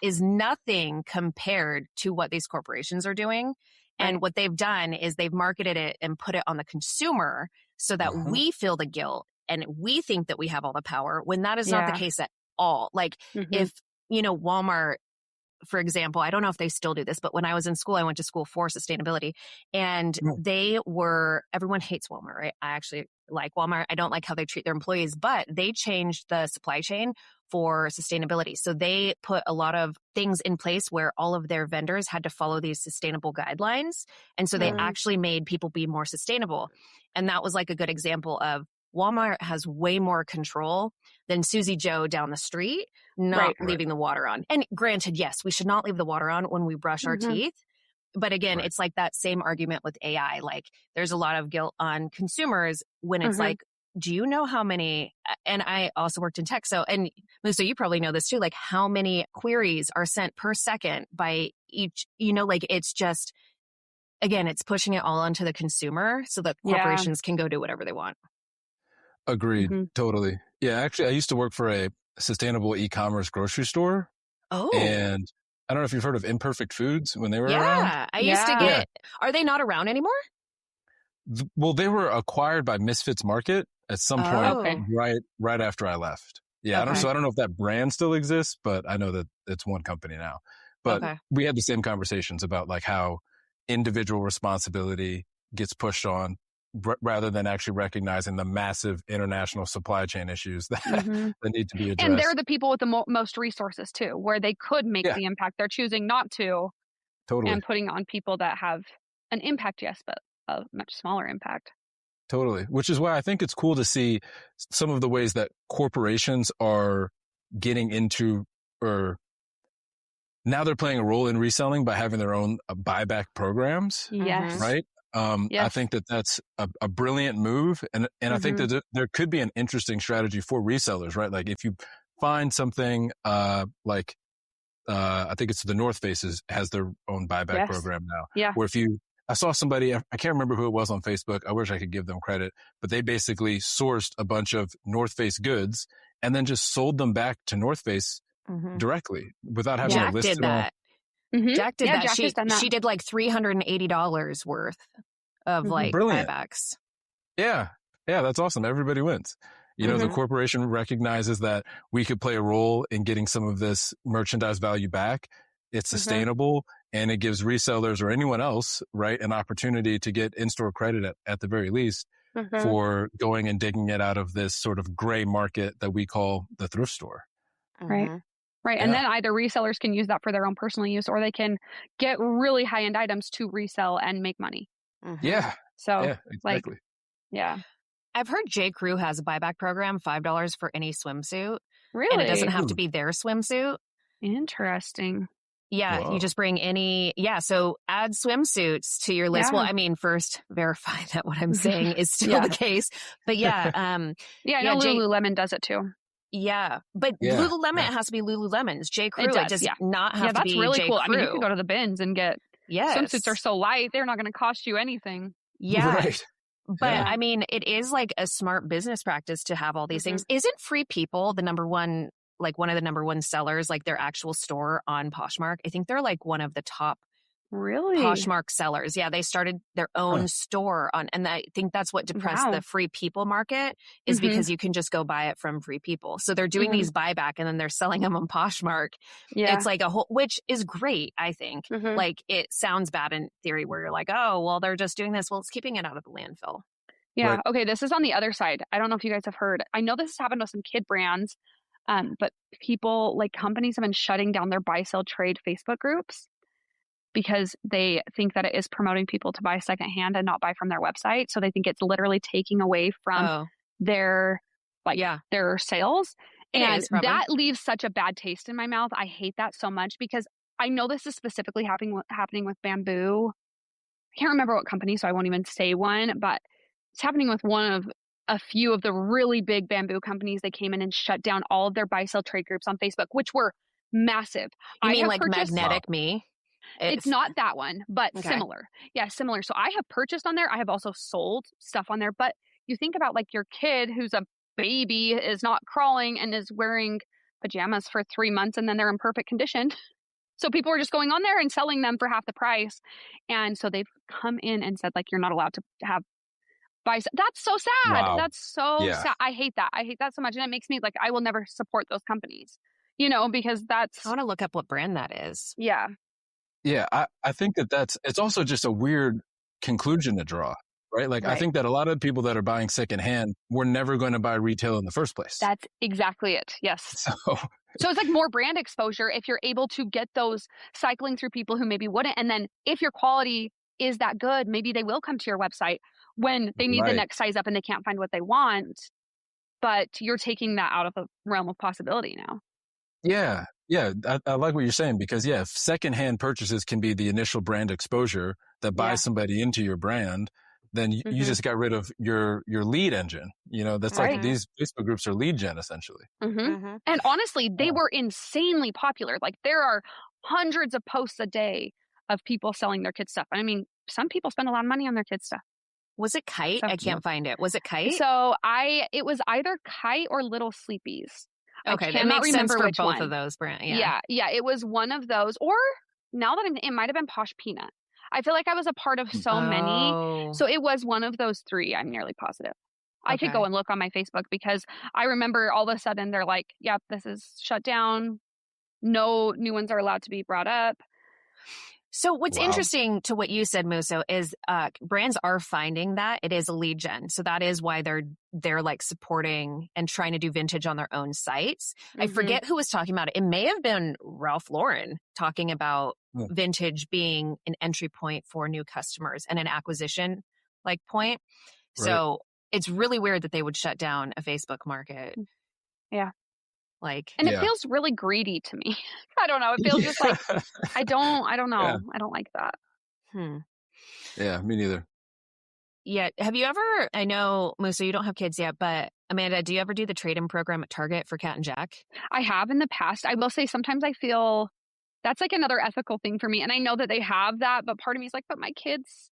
is nothing compared to what these corporations are doing. And what they've done is they've marketed it and put it on the consumer so that we feel the guilt and we think that we have all the power when that is not the case at all. Like if, Walmart, for example, I don't know if they still do this, but when I was in school, I went to school for sustainability and everyone hates Walmart, right? I actually like Walmart. I don't like how they treat their employees, but they changed the supply chain for sustainability. So they put a lot of things in place where all of their vendors had to follow these sustainable guidelines. And so they actually made people be more sustainable. And that was like a good example of Walmart has way more control than Susie Joe down the street, not leaving the water on. And granted, yes, we should not leave the water on when we brush our teeth. But again, it's like that same argument with AI. Like there's a lot of guilt on consumers when it's like, do you know how many, and I also worked in tech. So you probably know this too, like how many queries are sent per second by each, like it's just, again, it's pushing it all onto the consumer so that corporations can go do whatever they want. Agreed. Totally. Yeah. Actually, I used to work for a sustainable e-commerce grocery store. Oh. And I don't know if you've heard of Imperfect Foods when they were around. Yeah. I used to get, are they not around anymore? Well, they were acquired by Misfits Market at some point right after I left. Yeah. I don't know if that brand still exists, but I know that it's one company now. But we had the same conversations about like how individual responsibility gets pushed on rather than actually recognizing the massive international supply chain issues that, that need to be addressed. And they're the people with the most resources too, where they could make the impact. They're choosing not to. Totally. And putting on people that have an impact, yes, but a much smaller impact. Totally. Which is why I think it's cool to see some of the ways that corporations are getting into, or now they're playing a role in reselling by having their own buyback programs. Yes. Right. I think that that's a brilliant move. And I think that there could be an interesting strategy for resellers, right? Like if you find something, I think it's the North Face has their own buyback program now. Yeah. Where I saw somebody, I can't remember who it was on Facebook. I wish I could give them credit, but they basically sourced a bunch of North Face goods and then just sold them back to North Face directly without having Jack to list did it on. that. Jack did that. Jack has done that. She did like $380 worth of like buybacks. Yeah. Yeah. That's awesome. Everybody wins. You know, the corporation recognizes that we could play a role in getting some of this merchandise value back. It's sustainable and it gives resellers or anyone else, right, an opportunity to get in-store credit at the very least for going and digging it out of this sort of gray market that we call the thrift store. Right. Right. And then either resellers can use that for their own personal use, or they can get really high-end items to resell and make money. Yeah. So, yeah, exactly. I've heard J. Crew has a buyback program, $5 for any swimsuit. Really? And it doesn't have to be their swimsuit. Interesting. Yeah, Whoa. you just bring any, so add swimsuits to your list. Yeah. Well, I mean, first verify that what I'm saying is still the case. But I know Lululemon does it too. Yeah, but Lululemon, it has to be Lululemon's. J. Crew, it does not have to be really J. cool. Crew. I mean, you can go to the bins and get swimsuits are so light, they're not going to cost you anything. Yeah. Right. But I mean, it is like a smart business practice to have all these things. Isn't Free People the number one, like one of the number one sellers, like their actual store on Poshmark? I think they're like one of the top Poshmark sellers. Yeah, they started their own store on, and I think that's what depressed the Free People market is because you can just go buy it from Free People. So they're doing these buyback and then they're selling them on Poshmark. Yeah. It's like a whole, which is great, I think. Like it sounds bad in theory where you're like, oh, well, they're just doing this. Well, it's keeping it out of the landfill. Yeah. Right. Okay. This is on the other side. I don't know if you guys have heard. I know this has happened with some kid brands, but people, like companies have been shutting down their buy, sell, trade Facebook groups because they think that it is promoting people to buy secondhand and not buy from their website. So they think it's literally taking away from their sales. And that leaves such a bad taste in my mouth. I hate that so much because I know this is specifically happening with Bamboo. I can't remember what company, so I won't even say one, but it's happening with one of a few of the really big Bamboo companies. They came in and shut down all of their buy, sell, trade groups on Facebook, which were massive. You mean like Magnetic Me? It's not that one, but similar. Yeah, similar. So I have purchased on there. I have also sold stuff on there. But you think about like your kid who's a baby is not crawling and is wearing pajamas for 3 months and then they're in perfect condition. So people are just going on there and selling them for half the price. And so they've come in and said like, you're not allowed to have buy. That's so sad. Wow. That's so sad. I hate that. I hate that so much. And it makes me like, I will never support those companies, because that's. I want to look up what brand that is. Yeah. Yeah, I think it's also just a weird conclusion to draw, right? Like, I think that a lot of people that are buying secondhand were never going to buy retail in the first place. That's exactly it. Yes. So it's like more brand exposure if you're able to get those cycling through people who maybe wouldn't. And then if your quality is that good, maybe they will come to your website when they need the next size up and they can't find what they want. But you're taking that out of the realm of possibility now. Yeah. Yeah, I like what you're saying because if secondhand purchases can be the initial brand exposure that buys somebody into your brand, then you just got rid of your lead engine. That's like these Facebook groups are lead gen essentially. And honestly, they were insanely popular. Like there are hundreds of posts a day of people selling their kids stuff. I mean, some people spend a lot of money on their kids stuff. Was it Kite? I can't find it. Was it Kite? So it was either Kite or Little Sleepies. Okay, that makes sense for both of those brands. Yeah, it was one of those. Or now that it might have been Posh Peanut. I feel like I was a part of so many. So it was one of those three, I'm nearly positive. I could go and look on my Facebook because I remember all of a sudden they're like, yep, this is shut down. No new ones are allowed to be brought up. So what's interesting to what you said, Mmuso, is brands are finding that it is a lead gen. So that is why they're like supporting and trying to do vintage on their own sites. I forget who was talking about it. It may have been Ralph Lauren talking about vintage being an entry point for new customers and an acquisition like point. So it's really weird that they would shut down a Facebook market. Yeah. Like, and it feels really greedy to me. I don't know. It feels just like, I don't know. Yeah. I don't like that. Yeah, me neither. Yeah. Have you ever, I know, Mmuso, you don't have kids yet, but Amanda, do you ever do the trade-in program at Target for Cat and Jack? I have in the past. I will say sometimes I feel that's like another ethical thing for me. And I know that they have that, but part of me is like, but my kids,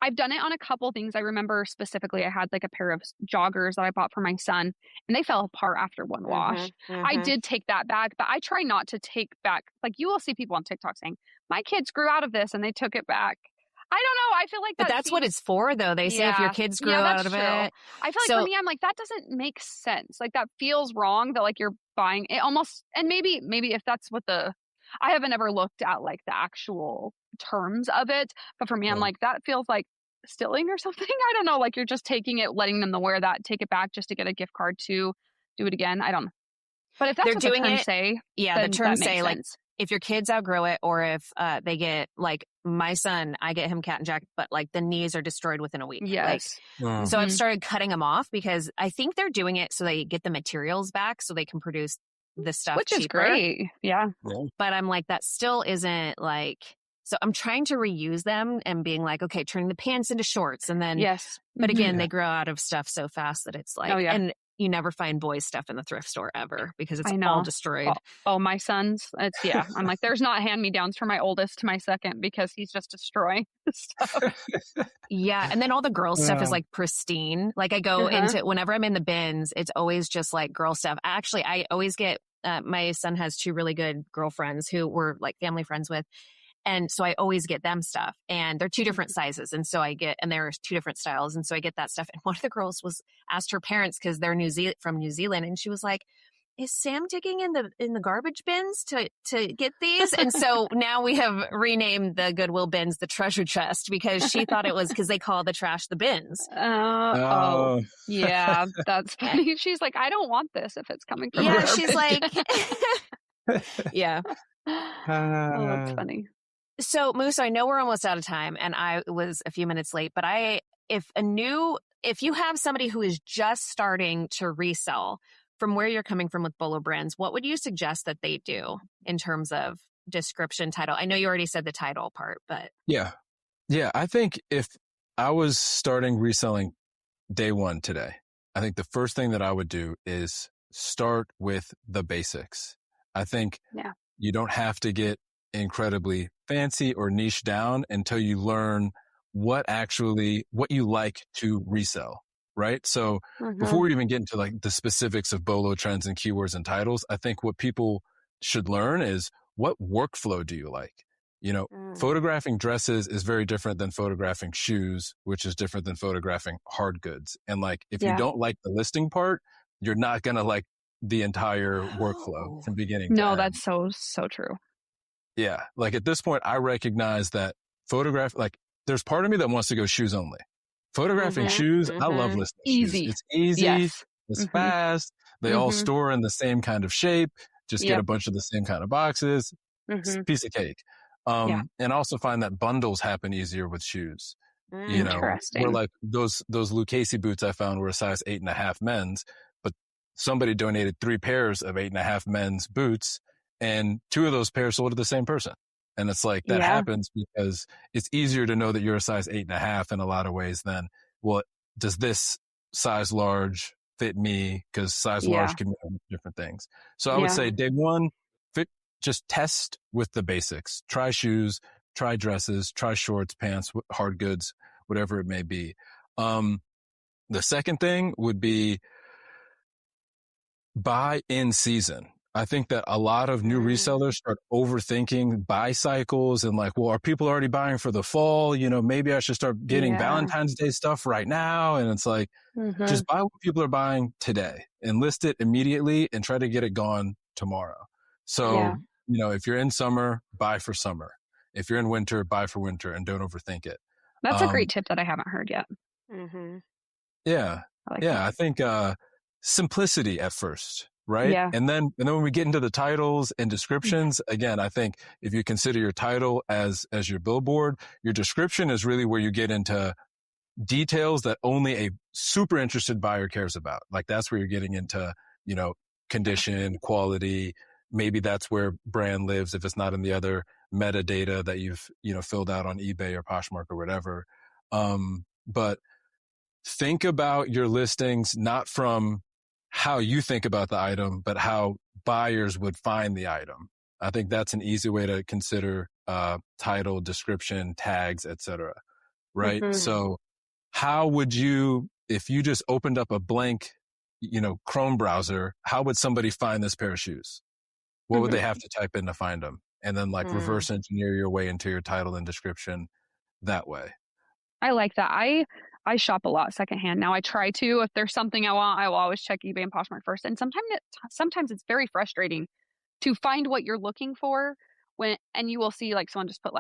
I've done it on a couple things. I remember specifically I had like a pair of joggers that I bought for my son and they fell apart after one wash. I did take that back, but I try not to take back. Like you will see people on TikTok saying, my kids grew out of this and they took it back. I don't know. I feel like But that's what it's for, though. They say if your kids grew out of it. I feel like for me, I'm like, that doesn't make sense. Like that feels wrong that like you're buying it almost. And maybe if that's what I haven't ever looked at like the actual terms of it. But for me, I'm like, that feels like stealing or something. I don't know. Like you're just taking it, letting them wear that, take it back just to get a gift card to do it again. I don't know. But if that's what the terms say, the terms say like, sense. If your kids outgrow it or if they get like my son, I get him Cat and Jack, but like the knees are destroyed within a week. Yes. Like, so I've started cutting them off because I think they're doing it so they get the materials back so they can produce the stuff Which cheaper. is great. Yeah. But I'm like, that still isn't like, so I'm trying to reuse them and being like, okay, turning the pants into shorts. And then, but again, they grow out of stuff so fast that it's like, and you never find boys stuff in the thrift store ever because it's all destroyed. Oh, my sons. I'm like, there's not hand-me-downs from my oldest to my second because he's just destroying stuff. And then all the girl stuff is like pristine. Like I go into, whenever I'm in the bins, it's always just like girl stuff. Actually, I always get, my son has two really good girlfriends who we're like family friends with. And so I always get them stuff and they're two different sizes. And so and there's two different styles. And so I get that stuff. And one of the girls asked her parents, cause they're from New Zealand. And she was like, is Sam digging in the garbage bins to get these? And so now we have renamed the Goodwill bins, the treasure chest, because she thought it was because they call the trash the bins. Yeah. That's funny. She's like, I don't want this if it's coming from her. She's like, that's funny. So Mmuso, I know we're almost out of time and I was a few minutes late, but if you have somebody who is just starting to resell from where you're coming from with Bolo Brands, what would you suggest that they do in terms of description, title? I know you already said the title part, but. Yeah. I think if I was starting reselling day one today, I think the first thing that I would do is start with the basics. I think you don't have to get incredibly fancy or niche down until you learn what you like to resell, right? So before we even get into like the specifics of Bolo trends and keywords and titles, I think what people should learn is what workflow do you like? You know, photographing dresses is very different than photographing shoes, which is different than photographing hard goods. And like, if you don't like the listing part, you're not going to like the entire workflow from beginning to end. That's so true. Yeah. Like at this point, I recognize that there's part of me that wants to go shoes only. Photographing shoes, I love listing shoes. It's easy. It's fast. They all store in the same kind of shape. Just get a bunch of the same kind of boxes. It's a piece of cake. And also find that bundles happen easier with shoes. You know, where like those Lucchese boots I found were a size 8.5 men's, but somebody donated 3 pairs of 8.5 men's boots. And 2 of those pairs sold to the same person. And it's like that happens because it's easier to know that you're a size 8.5 in a lot of ways than, well, does this size large fit me? Because size large can mean different things. So I would say day one, just test with the basics. Try shoes, try dresses, try shorts, pants, hard goods, whatever it may be. The second thing would be buy in season. I think that a lot of new resellers start overthinking buy cycles and like, well, are people already buying for the fall? You know, maybe I should start getting Valentine's Day stuff right now. And it's like, just buy what people are buying today and list it immediately and try to get it gone tomorrow. So, you know, if you're in summer, buy for summer. If you're in winter, buy for winter and don't overthink it. That's a great tip that I haven't heard yet. Yeah. I think, simplicity at first. Right. Yeah. And then when we get into the titles and descriptions, again, I think if you consider your title as your billboard, your description is really where you get into details that only a super interested buyer cares about. Like that's where you're getting into, condition, quality. Maybe that's where brand lives if it's not in the other metadata that you've, filled out on eBay or Poshmark or whatever. But think about your listings not from how you think about the item, but how buyers would find the item. I think that's an easy way to consider title, description, tags, etc. Right? Mm-hmm. So how would you, if you just opened up a blank, Chrome browser, how would somebody find this pair of shoes? What would they have to type in to find them? And then reverse engineer your way into your title and description that way. I like that. I shop a lot secondhand now. I try to. If there's something I want, I will always check eBay and Poshmark first. And sometimes it's very frustrating to find what you're looking for and you will see someone just put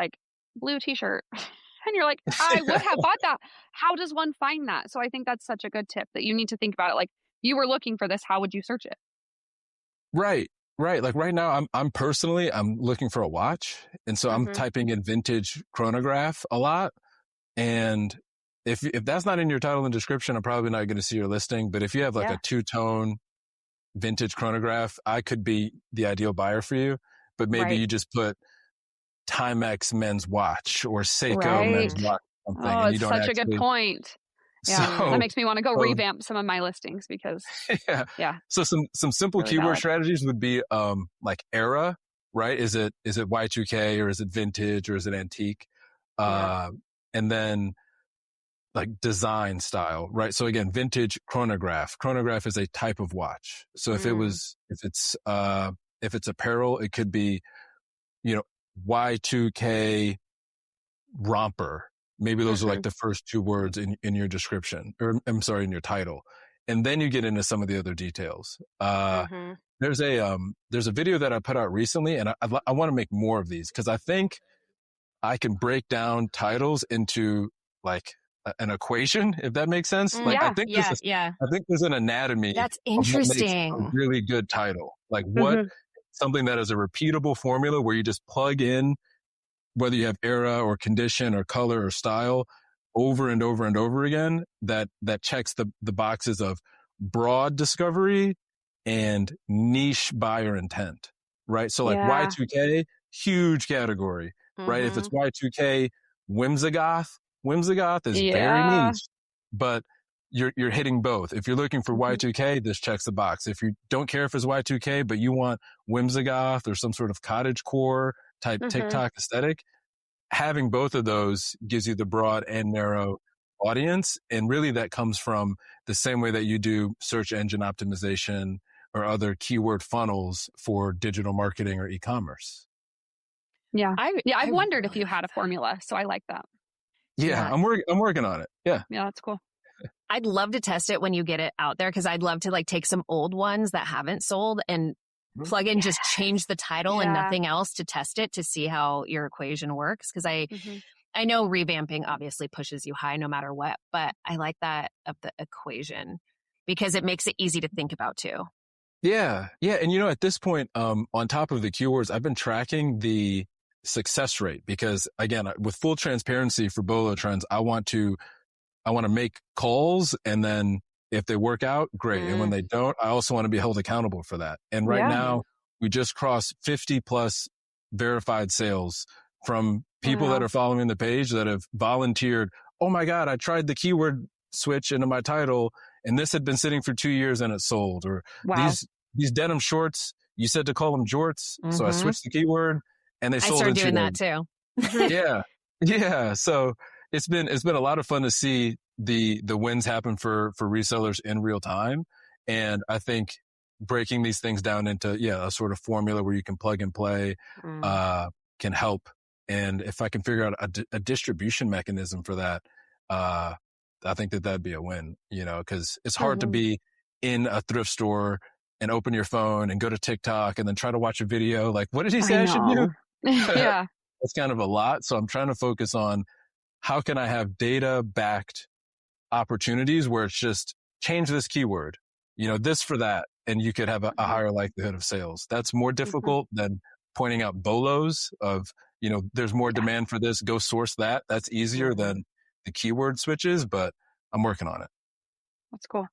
blue t-shirt and you're like, I would have bought that. How does one find that? So I think that's such a good tip that you need to think about it. Like, you were looking for this, how would you search it? Right. Like right now, I'm looking for a watch. And so I'm typing in vintage chronograph a lot. And if that's not in your title and description, I'm probably not going to see your listing. But if you have a two-tone vintage chronograph, I could be the ideal buyer for you. But maybe you just put Timex men's watch or Seiko men's watch or something. Oh, it's such a good point. Yeah, that makes me want to go revamp some of my listings because So some simple really keyword valid. strategies would be like era, right? Is it Y2K or is it vintage or is it antique? And then design style, right? So again, vintage chronograph. Chronograph is a type of watch. So if it's apparel, it could be, Y2K romper. Maybe those are the first two words in your description, or I'm sorry, in your title. And then you get into some of the other details. There's a video that I put out recently, and I want to make more of these because I think I can break down titles into an equation, if that makes sense. I think there's an anatomy. That's Of interesting. what makes a really good title. Something that is a repeatable formula where you just plug in whether you have era or condition or color or style over and over and over again, that checks the boxes of broad discovery and niche buyer intent, right? So Y2K, huge category, right? If it's Y2K whimsigoth is very niche, but you're hitting both. If you're looking for Y2K, this checks the box. If you don't care if it's Y2K, but you want whimsigoth or some sort of cottagecore type TikTok aesthetic, having both of those gives you the broad and narrow audience. And really that comes from the same way that you do search engine optimization or other keyword funnels for digital marketing or e-commerce. Yeah. I've wondered if you had a formula. So I like that. Yeah. I'm working on it. Yeah. Yeah, that's cool. I'd love to test it when you get it out there because I'd love to take some old ones that haven't sold and plug in, just change the title and nothing else to test it to see how your equation works. Because I know revamping obviously pushes you high no matter what, but I like that of the equation because it makes it easy to think about too. Yeah. And at this point, on top of the keywords, I've been tracking the success rate because again, with full transparency for Bolo Trends, I want to make calls and then if they work out, great. And when they don't, I also want to be held accountable for that. And right now we just crossed 50 plus verified sales from people that are following the page that have volunteered. Oh my God, I tried the keyword switch into my title and this had been sitting for 2 years and it sold. Or these denim shorts, you said to call them jorts. So I switched the keyword and they sold. I started doing that too. Yeah. So it's been a lot of fun to see the wins happen for resellers in real time. And I think breaking these things down into, a sort of formula where you can plug and play, can help. And if I can figure out a distribution mechanism for that, I think that'd be a win, cause it's hard to be in a thrift store and open your phone and go to TikTok and then try to watch a video. Like, what did he say I should do? Yeah. That's kind of a lot. So I'm trying to focus on how can I have data backed opportunities where it's just change this keyword, this for that. And you could have a higher likelihood of sales. That's more difficult than pointing out bolos of, there's more demand for this, go source that. That's easier than the keyword switches, but I'm working on it. That's cool.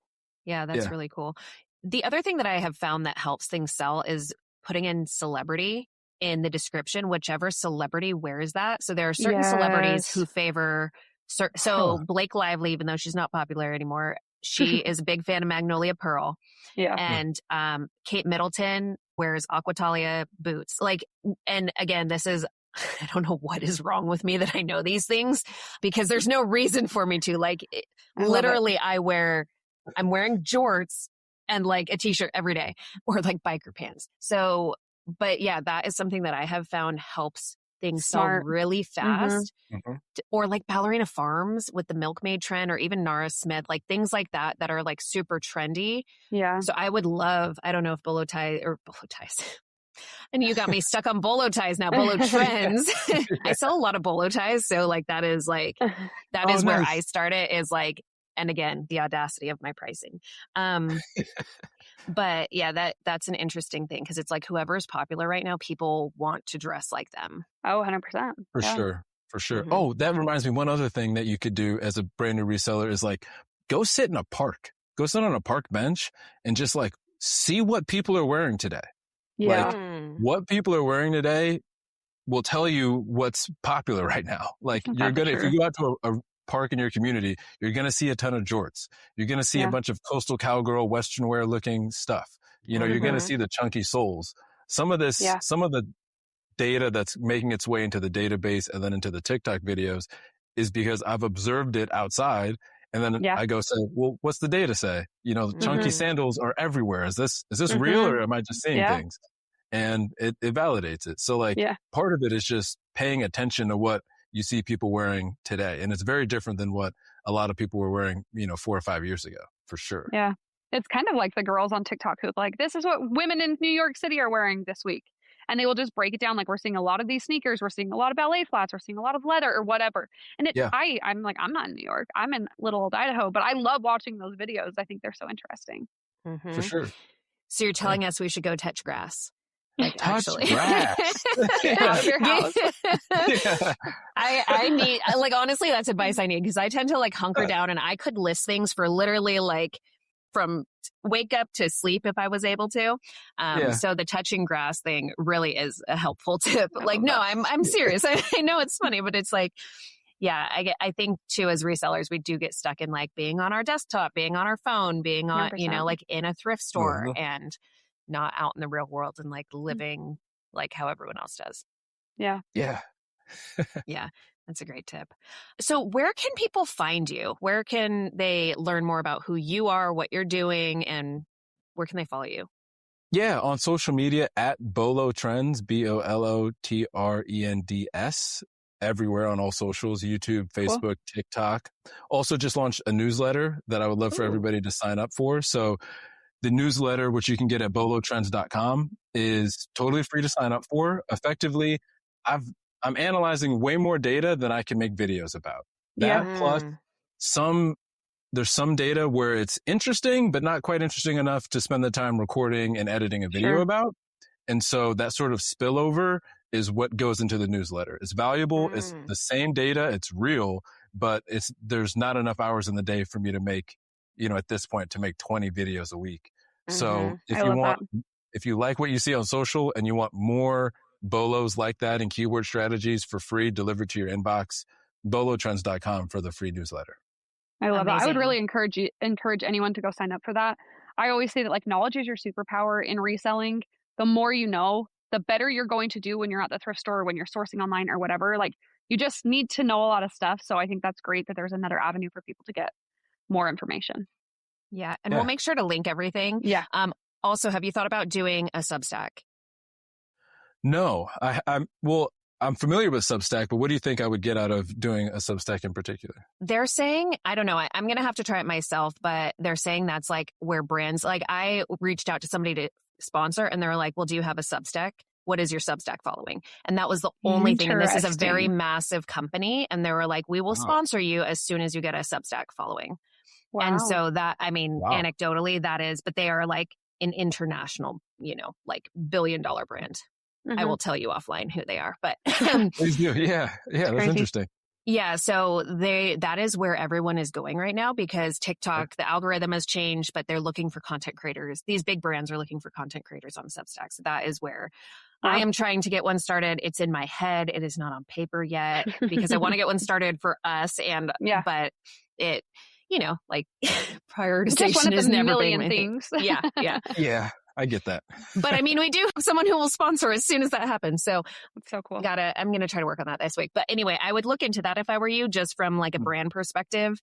Yeah, that's really cool. The other thing that I have found that helps things sell is putting in celebrity in the description, whichever celebrity wears that. So there are certain celebrities who favor, so Blake Lively, even though she's not popular anymore, she is a big fan of Magnolia Pearl. Yeah. And Kate Middleton wears Aquatalia boots. Like, and again, this is, I don't know what is wrong with me that I know these things, because there's no reason for me to. Like, literally, I'm wearing jorts and like a t-shirt every day, or like biker pants. So, but yeah, that is something that I have found helps things sell really fast. Or like Ballerina Farms with the milkmaid trend, or even Nara Smith, like things like that are like super trendy. Yeah. So I would love, I don't know if bolo ties, and you got me stuck on bolo ties now, Bolo Trends. I sell a lot of bolo ties. So like that is where I started, is like, and again, the audacity of my pricing. But yeah, that's an interesting thing, because it's like whoever is popular right now, people want to dress like them. Oh, 100%. For sure. Oh, that reminds me, one other thing that you could do as a brand new reseller is like, go sit in a park. Go sit on a park bench and just like see what people are wearing today. Yeah. Like, what people are wearing today will tell you what's popular right now. Like, if you go out to a park in your community, you're going to see a ton of jorts. You're going to see a bunch of coastal cowgirl, Western wear looking stuff. You know, you're going to see the chunky soles. Some of the data that's making its way into the database and then into the TikTok videos is because I've observed it outside. And then I go say, well, what's the data say? You know, chunky sandals are everywhere. Is this real, or am I just seeing things? And it validates it. So like, part of it is just paying attention to what you see people wearing today. And it's very different than what a lot of people were wearing, 4 or 5 years ago, for sure. Yeah. It's kind of like the girls on TikTok who like, this is what women in New York City are wearing this week. And they will just break it down. Like, we're seeing a lot of these sneakers. We're seeing a lot of ballet flats. We're seeing a lot of leather or whatever. And I'm like, I'm not in New York. I'm in little old Idaho, but I love watching those videos. I think they're so interesting. For sure. So you're telling us we should go touch grass. Like, touch actually. grass. Out of your house. I need, like, honestly, that's advice I need, because I tend to like hunker down, and I could list things for literally like from wake up to sleep if I was able to. So the touching grass thing really is a helpful tip. Like, no, I'm serious. I know it's funny, but it's like, yeah, I think too, as resellers, we do get stuck in like being on our desktop, being on our phone, being on, 100%. Like in a thrift store, and not out in the real world and like living like how everyone else does. Yeah. Yeah. Yeah. That's a great tip. So where can people find you? Where can they learn more about who you are, what you're doing, and where can they follow you? Yeah, on social media at Bolo Trends, BOLOTRENDS, everywhere on all socials, YouTube, Facebook, TikTok. Also just launched a newsletter that I would love for everybody to sign up for. So the newsletter, which you can get at bolotrends.com, is totally free to sign up for. Effectively, I'm analyzing way more data than I can make videos about. That plus there's some data where it's interesting, but not quite interesting enough to spend the time recording and editing a video about. And so that sort of spillover is what goes into the newsletter. It's valuable. It's the same data. It's real, but there's not enough hours in the day for me to make, at this point, to make 20 videos a week. So if you like what you see on social and you want more bolos like that and keyword strategies for free delivered to your inbox, bolotrends.com for the free newsletter. I love that. I would really encourage anyone to go sign up for that. I always say that like knowledge is your superpower in reselling. The more you know, the better you're going to do when you're at the thrift store, or when you're sourcing online or whatever. Like, you just need to know a lot of stuff. So I think that's great that there's another avenue for people to get more information. Yeah. And we'll make sure to link everything. Yeah. Also, have you thought about doing a Substack? No, I'm familiar with Substack, but what do you think I would get out of doing a Substack in particular? They're saying, I don't know, I'm going to have to try it myself, but they're saying that's like where brands, like I reached out to somebody to sponsor and they're like, well, do you have a Substack? What is your Substack following? And that was the only thing. And this is a very massive company. And they were like, we will sponsor you as soon as you get a Substack following. Wow. And so that, anecdotally that is, but they are like an international, like $1 billion brand. I will tell you offline who they are, but please do. Yeah. That's interesting. Yeah, so that is where everyone is going right now because TikTok, the algorithm has changed, but they're looking for content creators. These big brands are looking for content creators on Substack. So that is where I am trying to get one started. It's in my head. It is not on paper yet because I want to get one started for us. But it, like prioritization just one of is the never million been my things. thing. Yeah. Yeah, I get that. But I mean, we do have someone who will sponsor as soon as that happens. So it's so cool. I'm going to try to work on that this week. But anyway, I would look into that if I were you, just from like a brand perspective.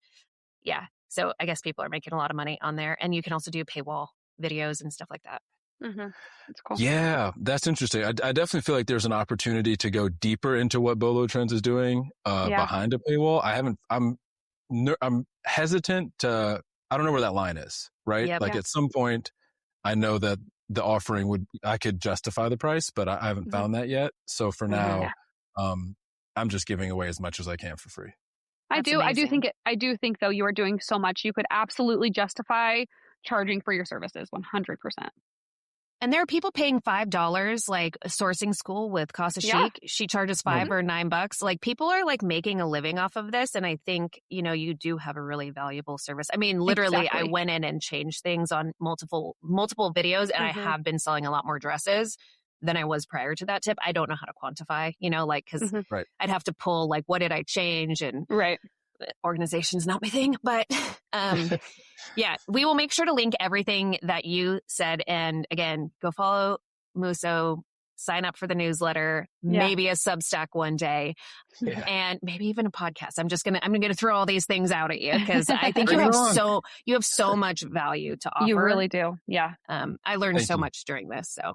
Yeah. So I guess people are making a lot of money on there, and you can also do paywall videos and stuff like that. That's cool. Yeah, that's interesting. I definitely feel like there's an opportunity to go deeper into what Bolo Trends is doing behind a paywall. I'm hesitant to, I don't know where that line is, right? Yep. At some point, I know that the offering I could justify the price, but I haven't found that yet. So for now, I'm just giving away as much as I can for free. I do think though, you are doing so much. You could absolutely justify charging for your services 100%. And there are people paying $5, like sourcing school with Casa Chic. She charges $5 or $9. Like people are like making a living off of this. And I think, you do have a really valuable service. I mean, literally I went in and changed things on multiple videos, and I have been selling a lot more dresses than I was prior to that tip. I don't know how to quantify, cause I'd have to pull like, what did I change? And organization's not my thing, but yeah, we will make sure to link everything that you said. And again, go follow Mmuso, sign up for the newsletter, maybe a Substack one day, and maybe even a podcast. I'm going to throw all these things out at you because I think you have so much value to offer. You really do. Yeah. I learned so much during this. So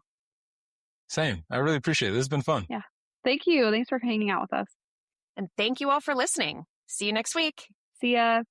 same. I really appreciate it. This has been fun. Yeah. Thank you. Thanks for hanging out with us. And thank you all for listening. See you next week. See ya.